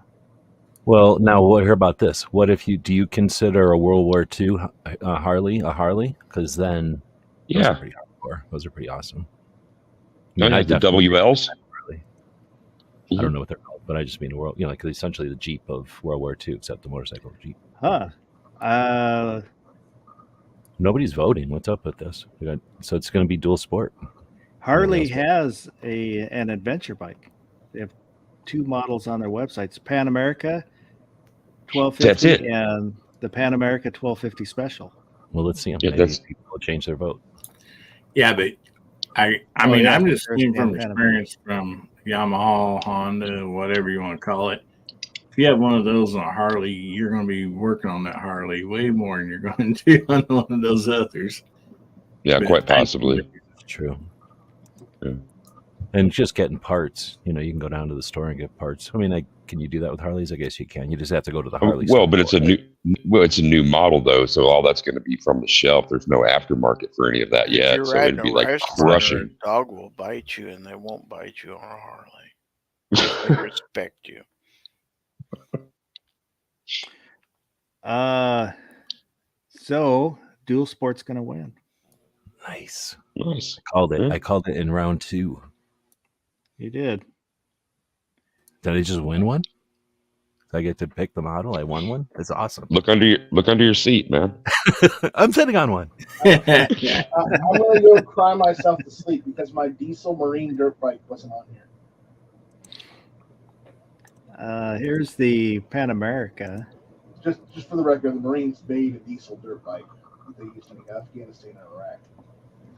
Well, now what? Hear about this. What if do you consider a World War II Harley a Harley? Because then, those are pretty hardcore. Those are pretty awesome. I mean, the WLs. I don't know what they're called, but I just mean the world. Like essentially the Jeep of World War II, except the motorcycle Jeep. Huh. Nobody's voting. What's up with this? So it's going to be dual sport. Harley has an adventure bike. They have two models on their websites: Pan America 1250 That's it. and the Pan America 1250 Special. Well, let's see them. Yeah, Maybe people will change their vote. Yeah, but I Oh, mean, yeah, I'm just first speaking from Pan experience from Yamaha, Honda, whatever you want to call it. If you have one of those on a Harley, you're going to be working on that Harley way more than you're going to do on one of those others. Yeah, But quite possibly. It's true. Yeah. And just getting parts. You can go down to the store and get parts. I mean, can you do that with Harleys? I guess you can. You just have to go to the Harley store. Well, but it's a new model though, so all that's going to be from the shelf. There's no aftermarket for any of that yet, You're so riding it'd be a like restaurant, crushing. a dog will bite you, and they won't bite you on a Harley. They respect you. So dual sport's going to win. Nice. Nice. I called it. Yeah. I called it in round 2. You did. Did I just win one? Did I get to pick the model? I won one. That's awesome. Look under your seat, man. I'm sitting on one. I'm going to go cry myself to sleep because my diesel marine dirt bike wasn't on here. Here's the Pan America. Just for the record, the Marines made a diesel dirt bike that they used in Afghanistan and Iraq.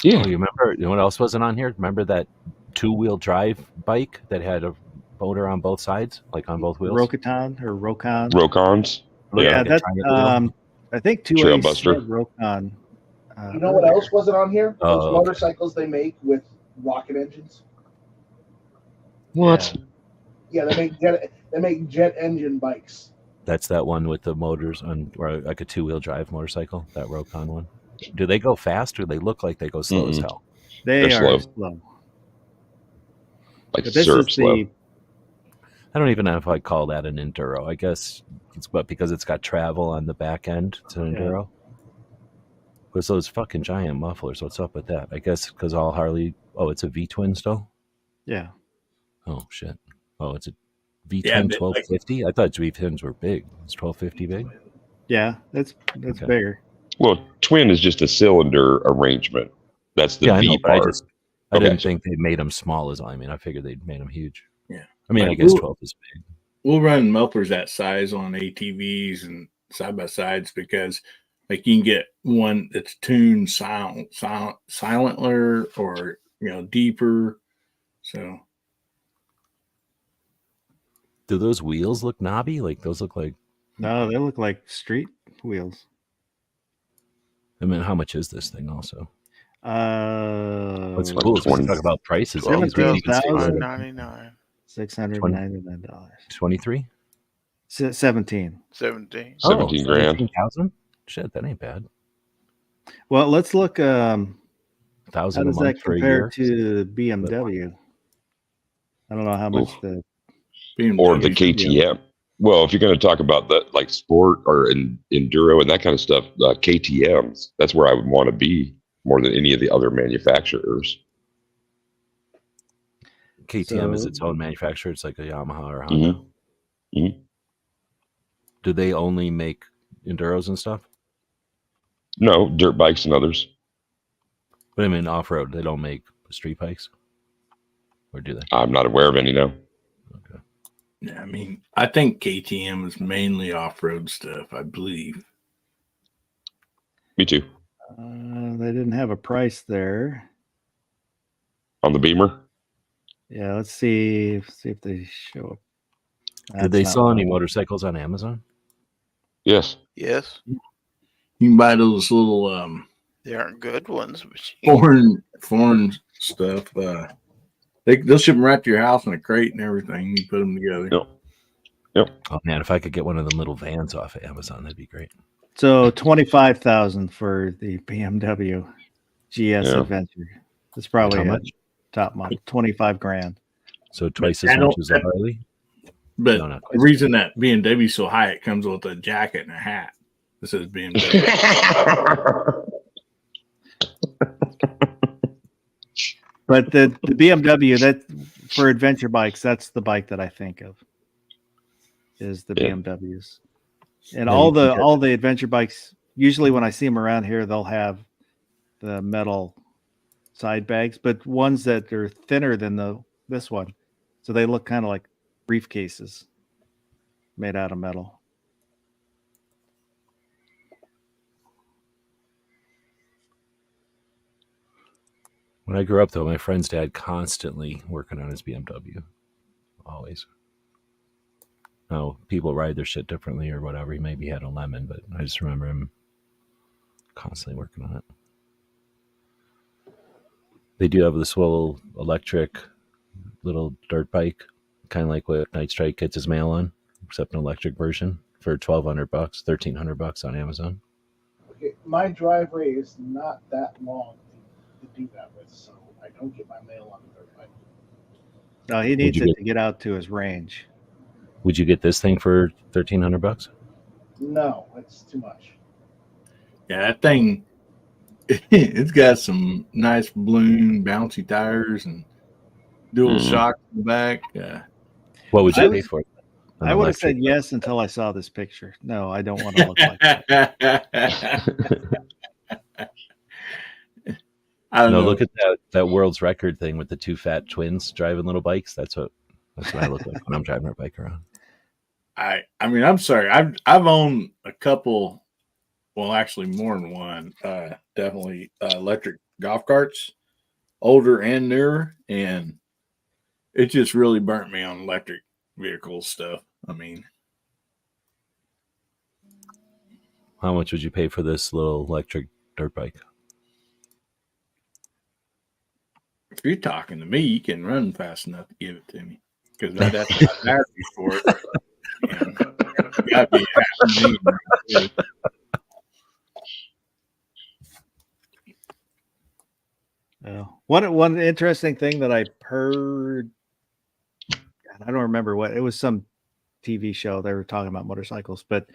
Yeah. Oh, you remember? You know what else wasn't on here? Remember that 2-wheel drive bike that had a motor on both sides, like on both wheels? Rokitan or Rokon. Rokons. Yeah, Like a that's triangle wheel? I think 2A Trailbuster. said Rokon. You know what else wasn't on here? Oh, Those okay. motorcycles they make with rocket engines. What? Yeah, they make jet engine bikes. That's that one with the motors on, or like a 2-wheel drive motorcycle, that Rokon one. Do they go fast or they look like they go slow as hell? They They're are slow. slow. Like But this syrup is slow. I don't even know if I'd call that an enduro. I guess it's because it's got travel on the back end. It's an enduro. Because those fucking giant mufflers, what's up with that? I guess because all Harley, it's a V-twin still? Yeah. Oh, shit. Oh, it's a V-twin 1250? I thought V-twins were big. Is 1250 big? Yeah, that's Okay. bigger. Well, twin is just a cylinder arrangement. That's the V part. I didn't think they made them small as all. I mean, I figured they'd made them huge. Yeah. I mean, I guess 12 is big. We'll run mufflers that size on ATVs and side-by-sides because like you can get one that's tuned silentler or, deeper. So. Do those wheels look knobby? Like those look like... No, they look like street wheels. I mean, how much is this thing also? What's Like cool is when you talk about prices. $17,999. $699. 23? 17. 17. 17 grand. 17,000? Shit, that ain't bad. Well, let's look. How does does that compare to BMW? I don't know how much the BMW or the KTM. Well, if you're going to talk about that, like sport or enduro and that kind of stuff, KTMs, that's where I would want to be more than any of the other manufacturers. KTM is its own manufacturer. It's like a Yamaha or Honda. Mm-hmm. Do they only make enduros and stuff? No, dirt bikes and others. But I mean, off-road, they don't make street bikes? Or do they? I'm not aware of any, no. Okay. Yeah, I mean, I think KTM is mainly off-road stuff, I believe. Me too. They didn't have a price there. On the Beamer? Yeah, let's see if they show up. Did they sell any motorcycles on Amazon? Yes. Yes. You can buy those little They aren't good ones, but foreign stuff. They'll ship them right to your house in a crate and everything. You put them together. Yep. Oh man, if I could get one of them little vans off of Amazon, that'd be great. So 25,000 for the BMW GS Adventure. That's probably how much? Top model. 25 grand. So twice as much as a Harley. But the reason that BMW is so high, it comes with a jacket and a hat. This is BMW. But the BMW, that for adventure bikes, that's the bike that I think of. Is the BMWs. And all the adventure bikes, usually when I see them around here, they'll have the metal side bags, but ones that are thinner than this one. So they look kind of like briefcases made out of metal. When I grew up, though, my friend's dad constantly working on his BMW. Always. Now, people ride their shit differently or whatever. He maybe had a lemon, but I just remember him constantly working on it. They do have this little electric little dirt bike, kind of like what Night Strike gets his mail on, except an electric version for $1,200, $1,300 on Amazon. Okay, my driveway is not that long to do that with, so I don't get my mail on the dirt bike. No, he needs it to get out to his range. Would you get this thing for $1,300? No, it's too much. Yeah, that thing, it's got some nice balloon bouncy tires and dual shocks in the back. Yeah. What would you pay for it? I would have said yes until I saw this picture. No, I don't want to look like that. I don't know. Look at that world's record thing with the two fat twins driving little bikes. That's what I look like when I'm driving our bike around. I mean, I'm sorry. I've owned a couple, well, actually more than one, definitely electric golf carts, older and newer, and it just really burnt me on electric vehicle stuff. I mean, how much would you pay for this little electric dirt bike? If you're talking to me, you can run fast enough to give it to me. because I'd have to have batteries for it. And gotta be half million too. One interesting thing that I heard, I don't remember what it was, some TV show they were talking about motorcycles, but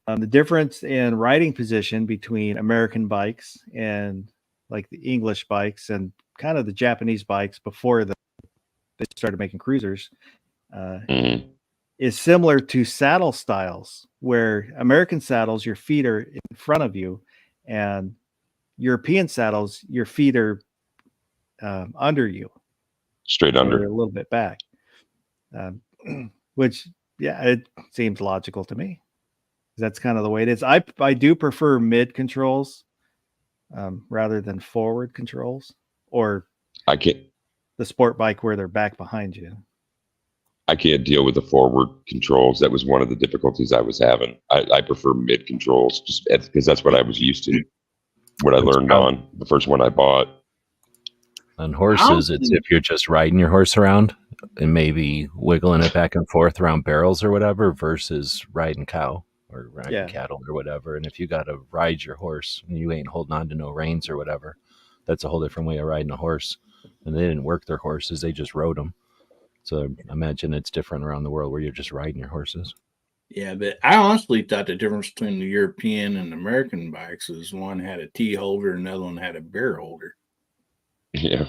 the difference in riding position between American bikes and like the English bikes and kind of the Japanese bikes before they started making cruisers is similar to saddle styles, where American saddles, your feet are in front of you, and European saddles, your feet are under you, straight under, a little bit back, which it seems logical to me. That's kind of the way it is. I do prefer mid controls rather than forward controls, or the sport bike where they're back behind you. I can't deal with the forward controls. That was one of the difficulties I was having. I prefer mid controls just because that's what I was used to. What I learned on the first one I bought. On horses, it's if you're just riding your horse around and maybe wiggling it back and forth around barrels or whatever, versus riding cow or riding cattle or whatever. And if you got to ride your horse and you ain't holding on to no reins or whatever, that's a whole different way of riding a horse. And they didn't work their horses; they just rode them. So I imagine it's different around the world where you're just riding your horses. Yeah, but I honestly thought the difference between the European and American bikes is one had a T holder and another one had a bear holder. Yeah.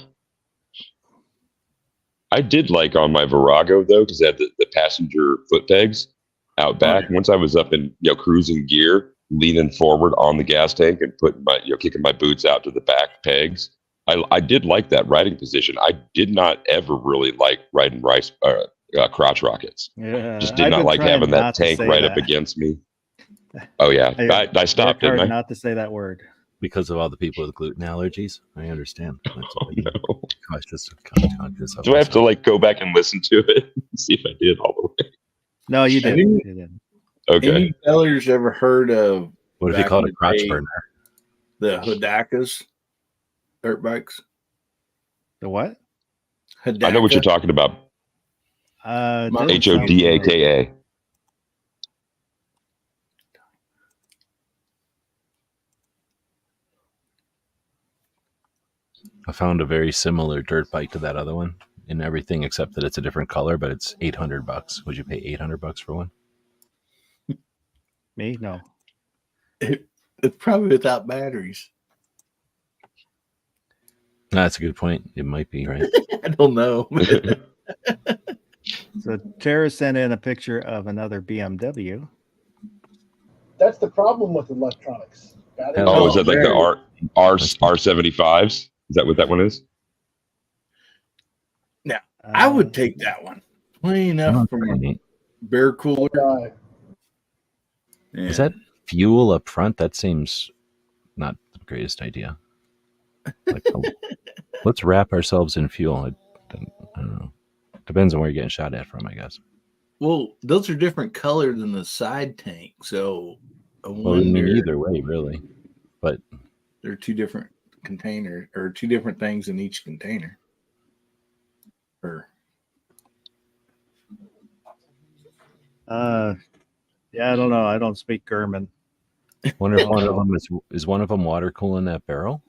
I did like on my Virago though, because it had the passenger foot pegs out back. Oh, yeah. Once I was up in cruising gear, leaning forward on the gas tank and putting my kicking my boots out to the back pegs. I did like that riding position. I did not ever really like riding crotch rockets. Yeah, just did not like having that tank right up against me. Oh yeah, I stopped, didn't I? Not to say that word because of all the people with gluten allergies. I understand. Oh, no. Conscious Do I have to go back and listen to it and see if I did all the way? No, you didn't. Okay. Any fellers ever heard of what if you call it a crotch burner? The Hodakas dirt bikes. The what? Hodaka. I know what you're talking about. Hodaka. I found a very similar dirt bike to that other one in everything except that it's a different color, but it's $800. Would you pay $800 for one? Me? No. It's probably without batteries. That's a good point. It might be, right? I don't know. So Tara sent in a picture of another BMW. That's the problem with electronics. Is that like the R75s? Is that what that one is? Yeah, I would take that one. Plain enough for a bear cooler. Yeah. Is that fuel up front? That seems not the greatest idea. Let's wrap ourselves in fuel. I don't know. Depends on where you're getting shot at from, I guess. Well, those are different colors than the side tank, so either way, really. But they're two different containers or two different things in each container. Yeah, I don't know. I don't speak German. Wonder if one of them is one of them water cooling that barrel?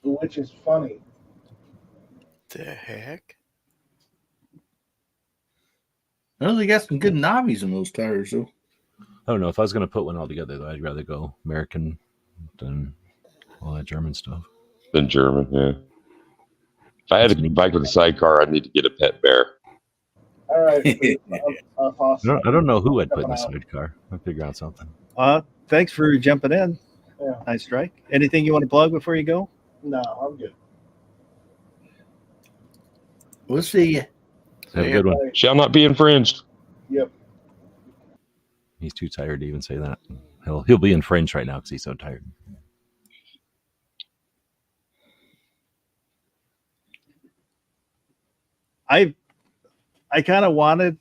Which is funny. The heck? Well, they got some good knobbies in those tires, though. I don't know. If I was going to put one all together, though, I'd rather go American than all that German stuff. Than German, yeah. If I had a bike with a sidecar, I'd need to get a pet bear. All right. I don't know who I'd put in the sidecar. I'll figure out something. Thanks for jumping in. Yeah. Nice strike. Anything you want to plug before you go? No, I'm good. We'll see you. Have a good one. Shall not be infringed. Yep. He's too tired to even say that. He'll be infringed right now because he's so tired. I kind of wanted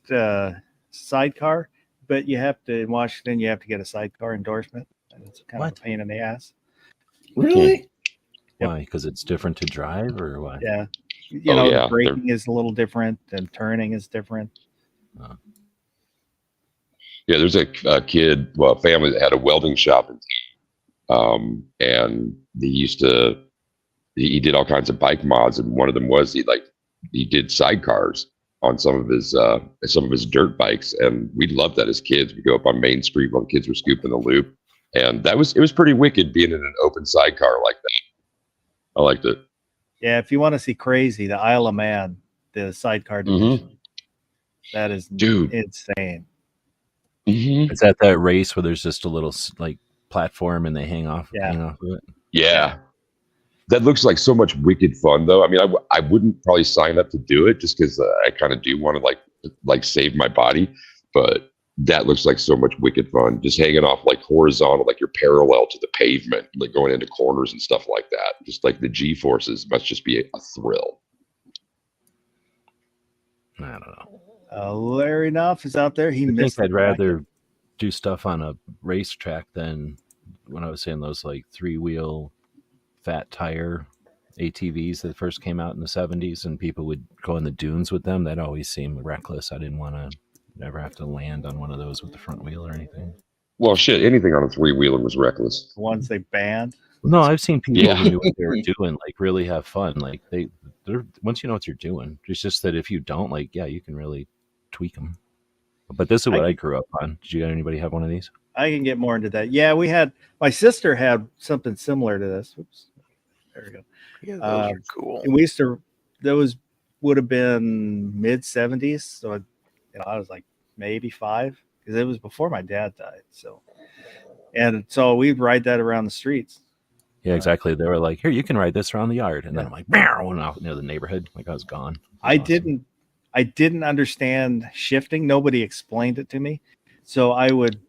sidecar, but you have to in Washington. You have to get a sidecar endorsement, and it's kind of a pain in the ass. Really? Why? Because it's different to drive, or why? Yeah. You Oh, know, yeah, braking is a little different and turning is different. Yeah, there's a kid, well, a family that had a welding shop, and he did all kinds of bike mods, and one of them was he did sidecars on some of his dirt bikes, and we loved that as kids. We go up on Main Street while the kids were scooping the loop, and it was pretty wicked being in an open sidecar like that. I liked it. Yeah, if you want to see crazy, the Isle of Man, the sidecar division, that is Dude. insane. Mm-hmm. Is that race where there's just a little like platform and they hang off of it? Yeah. That looks like so much wicked fun, though. I mean, I wouldn't probably sign up to do it just because I kind of do want to like save my body, but that looks like so much wicked fun. Just hanging off like horizontal, like you're parallel to the pavement, like going into corners and stuff like that. Just like the G forces must just be a thrill. I don't know. Larry Knopf is out there. I think I'd rather do stuff on a racetrack than when I was saying those like 3-wheel fat tire ATVs that first came out in the 70s and people would go in the dunes with them. That always seemed reckless. I didn't want to never have to land on one of those with the front wheel or anything. Well, shit, anything on a 3-wheeler was reckless. The ones they banned. No, I've seen people who knew what they were doing, like really have fun. Like they're once you know what you're doing, it's just that if you don't, like, yeah, you can really tweak them. But this is what I grew up on. Did you got anybody have one of these? I can get more into that. Yeah, my sister had something similar to this. Oops. There we go. Yeah, those are cool. And we used to, those would have been mid 70s. So, I was like maybe 5 because it was before my dad died. So we'd ride that around the streets. Yeah, exactly. They were like, here, you can ride this around the yard. And then I'm like, went out near the neighborhood. Like I was gone. I didn't understand shifting. Nobody explained it to me. So I would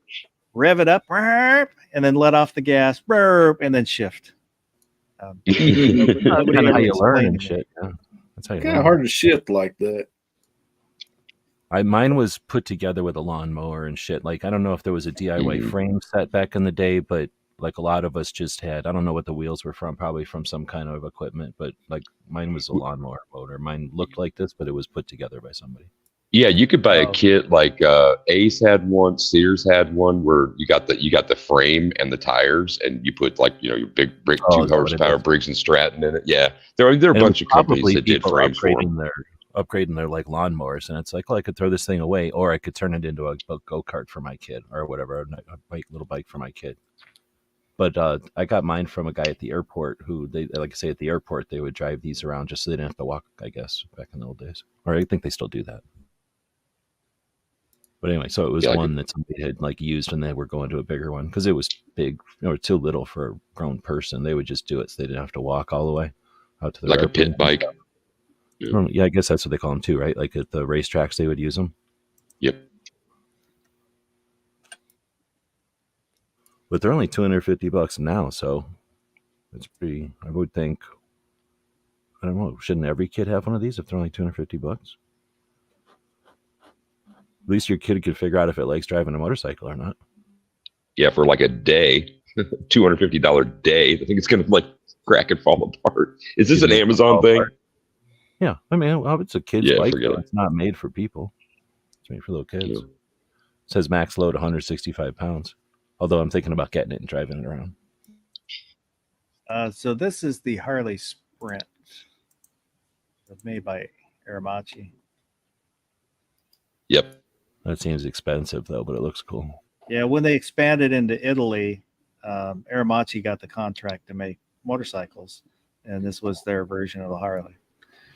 rev it up and then let off the gas and then shift. That's kind of how you learn and shit. Yeah. That's how you kind of hard to shift like that. Mine was put together with a lawnmower and shit. Like, I don't know if there was a DIY frame set back in the day, but like a lot of us just had, I don't know what the wheels were from, probably from some kind of equipment, but like mine was a lawnmower motor. Mine looked like this, but it was put together by somebody. Yeah, you could buy a kit like Ace had one, Sears had one, where you got the frame and the tires, and you put like your big 2 horsepower Briggs and Stratton in it. Yeah, there are a bunch of companies that did frames for them. Upgrading their like lawnmowers, and it's like, well, I could throw this thing away, or I could turn it into a go-kart for my kid, or whatever, a little bike for my kid. But I got mine from a guy at the airport who like I say, at the airport they would drive these around just so they didn't have to walk, I guess, back in the old days. Or I think they still do that. But anyway, so it was one that somebody had like used, and they were going to a bigger one because it was big, or too little for a grown person. They would just do it so they didn't have to walk all the way out to the like a pit bike. Yeah, I guess that's what they call them too, right? Like at the racetracks, they would use them. Yep. But they're only $250 now, so it's pretty. I would think. I don't know. Shouldn't every kid have one of these if they're only $250? At least your kid could figure out if it likes driving a motorcycle or not. Yeah, for like a day, $250 day. I think it's gonna like crack and fall apart. Is this an Amazon thing? Yeah, I mean, well, it's a kid's bike. It's not made for people. It's made for little kids. Yeah. It says max load 165 pounds. Although I'm thinking about getting it and driving it around. So this is the Harley Sprint, made by Aramachi. Yep. That seems expensive though, but it looks cool. Yeah, when they expanded into Italy, Aramachi got the contract to make motorcycles, and this was their version of the Harley.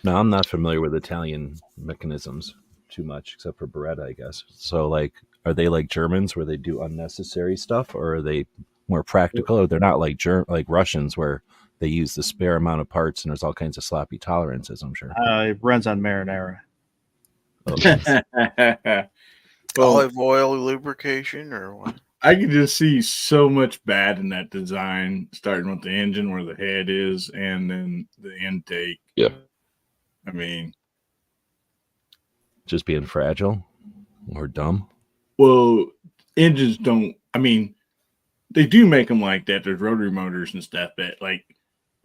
Now, I'm not familiar with Italian mechanisms too much, except for Beretta, I guess. So, like, are they like Germans where they do unnecessary stuff, or are they more practical? Or they're not like Russians where they use the spare amount of parts and there's all kinds of sloppy tolerances, I'm sure. It runs on marinara. Olive oil lubrication or what? I can just see so much bad in that design, starting with the engine where the head is and then the intake. Yeah. I mean, just being fragile or dumb. Well, engines don't. I mean, they do make them like that. There's rotary motors and stuff that, like,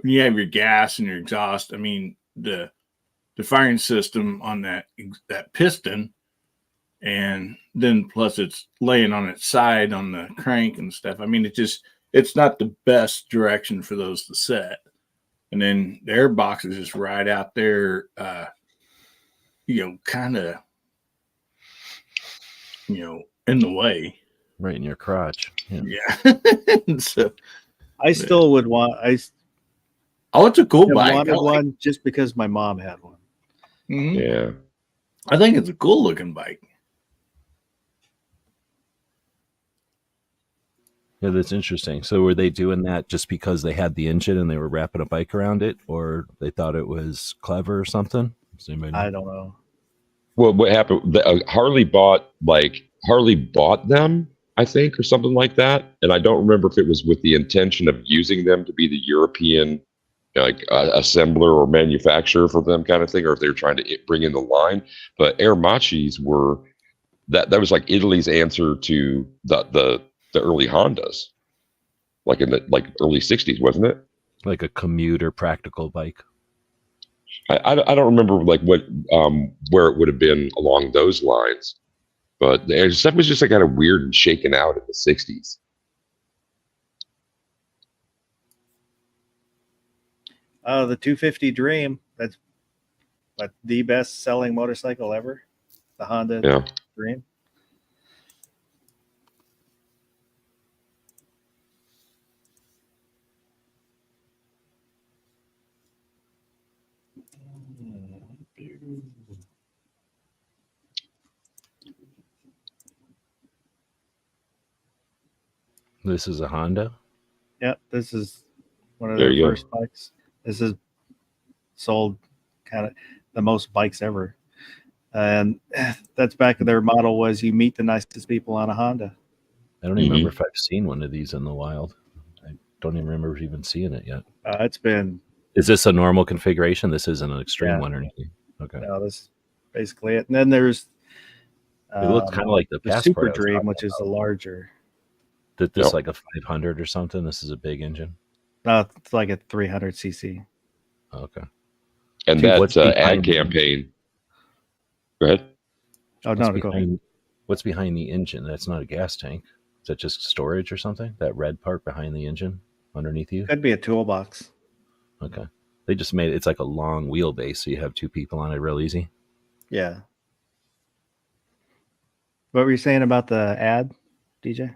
when you have your gas and your exhaust, I mean, the firing system on that piston, and then plus it's laying on its side on the crank and stuff. I mean, it's not the best direction for those to set. And then the air box is just right out there, kind of, in the way. Right in your crotch. Yeah. So, I still would want. it's a cool bike. I wanted one just because my mom had one. Mm-hmm. Yeah. I think it's a cool looking bike. Yeah, that's interesting. So were they doing that just because they had the engine and they were wrapping a bike around it, or they thought it was clever or something? I don't know. Well, what happened? Harley bought them, I think, or something like that. And I don't remember if it was with the intention of using them to be the European assembler or manufacturer for them kind of thing, or if they were trying to bring in the line. But Air Machis were that was like Italy's answer to the early Hondas, like in the early 60s, wasn't it? Like a commuter practical bike. I don't remember like what where it would have been along those lines, but the stuff was just like kind of weird and shaken out in the 60s. The 250 Dream. That's the best selling motorcycle ever. The Honda Dream. This is a Honda. Yep, this is one of their first bikes. This is sold kind of the most bikes ever, and that's back. Their model was "You meet the nicest people on a Honda." I don't even remember if I've seen one of these in the wild. I don't even remember even seeing it yet. It's been. Is this a normal configuration? This isn't an extreme one or anything. Okay. No, this is basically it. And then there's. It looks kind of like the Super Dream, which is a larger. This like a 500 or something. This is a big engine. No, it's like a 300 cc. Oh, okay. And that's ad campaign. Go ahead. Go ahead. What's behind the engine? That's not a gas tank. Is that just storage or something? That red part behind the engine underneath you? Could be a toolbox. Okay. They just made it's like a long wheelbase, so you have two people on it real easy. Yeah. What were you saying about the ad, DJ?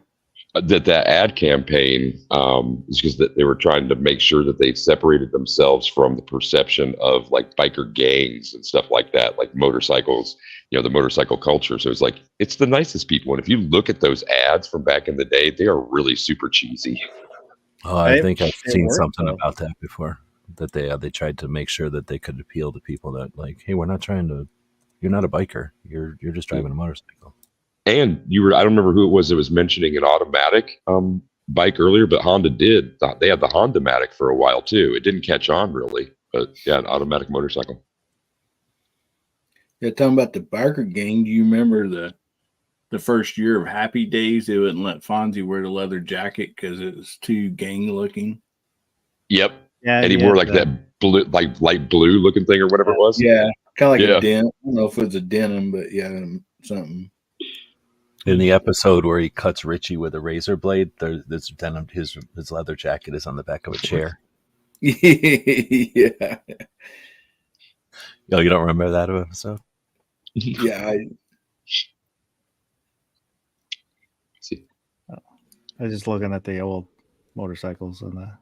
That ad campaign is because that they were trying to make sure that they separated themselves from the perception of like biker gangs and stuff like that, like motorcycles, the motorcycle culture. So it's like, it's the nicest people. And if you look at those ads from back in the day, they are really super cheesy. Oh, I think I've seen something about that before, that they tried to make sure that they could appeal to people that like, hey, you're not a biker. You're just driving a motorcycle. And I don't remember who it was that was mentioning an automatic bike earlier, but Honda did. They had the Honda-matic for a while too. It didn't catch on really, but yeah, an automatic motorcycle. Yeah, talking about the biker gang, do you remember the first year of Happy Days, they wouldn't let Fonzie wear the leather jacket because it was too gang looking? Yep. Yeah, and he wore like that blue, like light blue looking thing or whatever it was. Yeah, kind of like a denim. I don't know if it was a denim, but yeah, something. In the episode where he cuts Richie with a razor blade, there's denim. His leather jacket is on the back of a chair. Yeah. Oh, you don't remember that episode? Yeah. I was just looking at the old motorcycles and the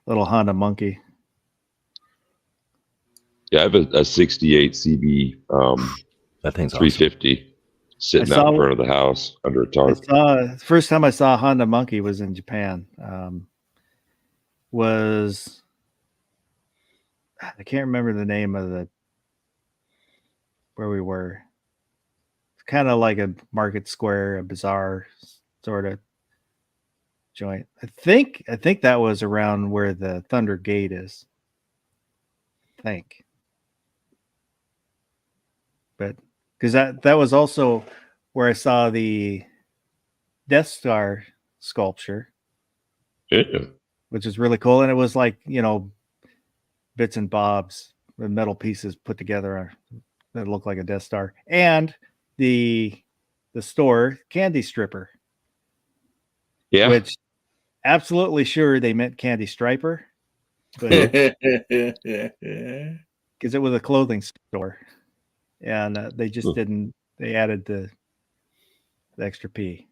little Honda Monkey. Yeah, I have a 68 CB that thing's 350 awesome. Sitting out in front of the house under a tarp. The first time I saw a Honda Monkey was in Japan. I can't remember the name of where we were. It's kind of like a market square, a bazaar sort of joint. I think that was around where the Thunder Gate is. I think. But because that was also where I saw the Death Star sculpture. Yeah. which is really cool. And it was like, bits and bobs, the metal pieces put together that looked like a Death Star. And the store Candy Stripper. Yeah. Which absolutely sure they meant Candy Striper. Because it was a clothing store. And they just didn't, they added the extra P.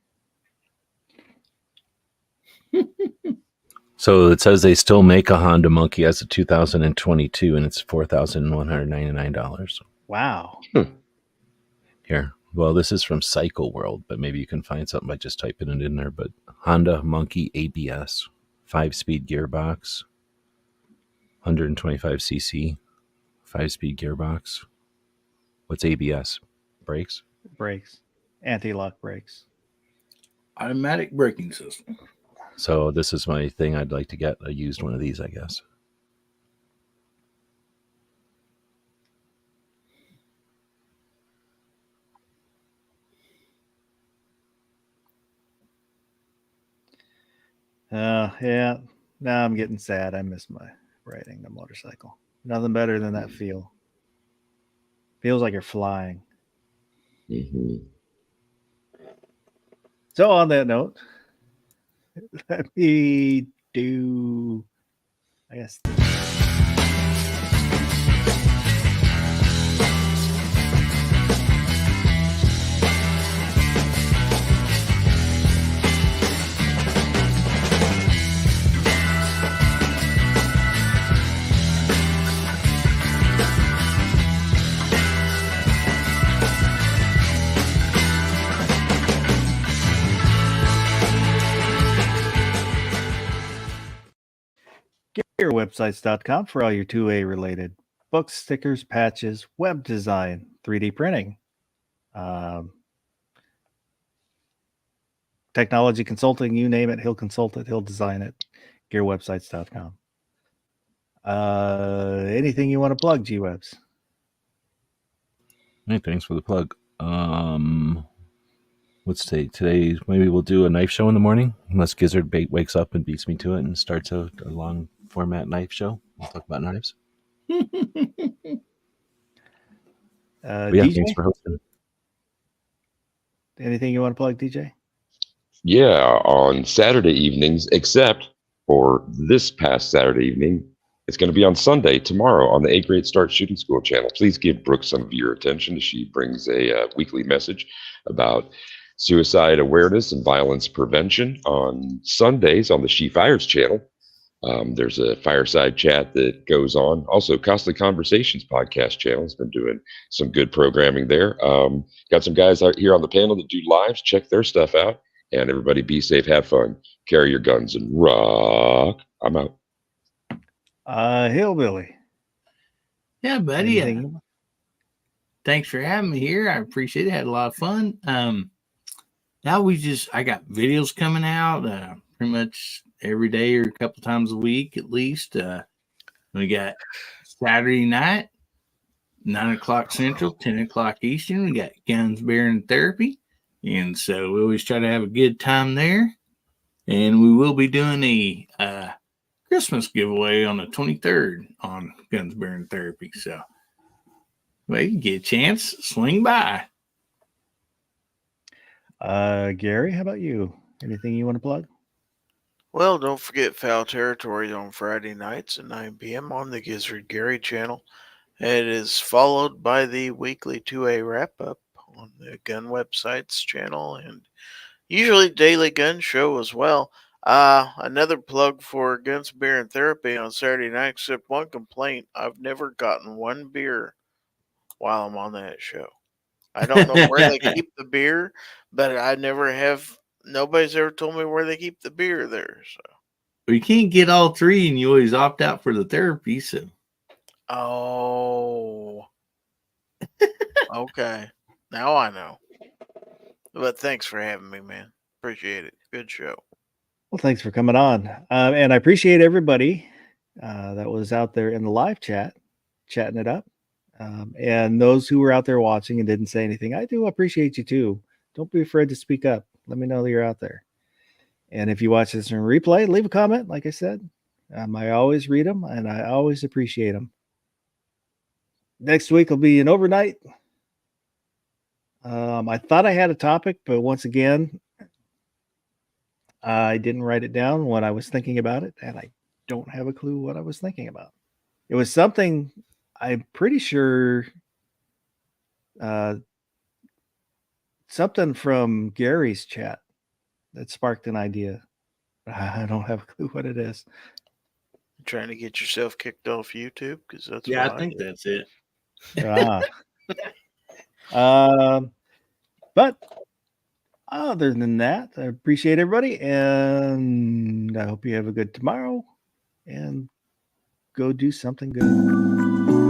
So it says they still make a Honda Monkey as of 2022, and it's $4,199. Wow. Here. Well, this is from Cycle World, but maybe you can find something by just typing it in there. But Honda Monkey ABS, 5-speed gearbox, 125cc, 5-speed gearbox. What's ABS? Brakes? Brakes. Anti-lock brakes. Automatic braking system. So this is my thing. I'd like to get a used one of these, I guess. Yeah. Now I'm getting sad. I miss my riding the motorcycle. Nothing better than that feel. Feels like you're flying. Mm-hmm. So on that note, let me do, I guess. GearWebsites.com for all your 2A related books, stickers, patches, web design, 3D printing, technology consulting, you name it, he'll consult it, he'll design it. GearWebsites.com. Anything you want to plug, G-Webs? Hey, thanks for the plug. What's today? Today, maybe we'll do a knife show in the morning, unless Gizzard wakes up and beats me to it and starts a long format knife show. We'll talk about knives. Yeah, DJ? thanks for hosting. Anything you want to plug, DJ? Yeah, on Saturday evenings, except for this past Saturday evening, it's going to be on Sunday, tomorrow, on the A Great Start Shooting School channel. Please give Brooke some of your attention. She brings a weekly message about suicide awareness and violence prevention on Sundays on the She Fires channel. There's a fireside chat that goes on. Also, Costly Conversations podcast channel has been doing some good programming there. Got some guys out here on the panel that do lives. Check their stuff out. And everybody be safe, have fun, carry your guns, and rock. I'm out. Hillbilly. Yeah, buddy. Thanks for having me here. I appreciate it. Had a lot of fun. Now I got videos coming out pretty much every day or a couple times a week at least. We got Saturday night, 9 o'clock Central, 10 o'clock Eastern. We got Guns, Beer, and Therapy. And so we always try to have a good time there. And we will be doing a Christmas giveaway on the 23rd on Guns, Beer, and Therapy. So, well, you get a chance, swing by. Gary, how about you? Anything you want to plug? Well, don't forget Foul Territory on Friday nights at 9 p.m. on the Gizzard Gary channel. It is followed by the weekly 2A wrap-up on the Gun Websites channel and usually Daily Gun Show as well. Another plug for Guns, Beer, and Therapy on Saturday night, except one complaint. I've never gotten one beer while I'm on that show. I don't know where they keep the beer, but I never have. Nobody's ever told me where they keep the beer there. So you can't get all three, and you always opt out for the therapy. So, oh, okay. Now I know. But thanks for having me, man. Appreciate it. Good show. Well, thanks for coming on, and I appreciate everybody that was out there in the live chat, chatting it up. And those who were out there watching and didn't say anything, I do appreciate you too. Don't be afraid to speak up. Let me know that you're out there. And if you watch this in replay, leave a comment. Like I said, I always read them and I always appreciate them. Next week will be an overnight. I thought I had a topic, but once again, I didn't write it down when I was thinking about it, and I don't have a clue what I was thinking about. It was something I'm pretty sure something from Gary's chat that sparked an idea. I don't have a clue what it is. Trying to get yourself kicked off YouTube? Because that's yeah, what I think that's it. But other than that, I appreciate everybody, and I hope you have a good tomorrow and go do something good.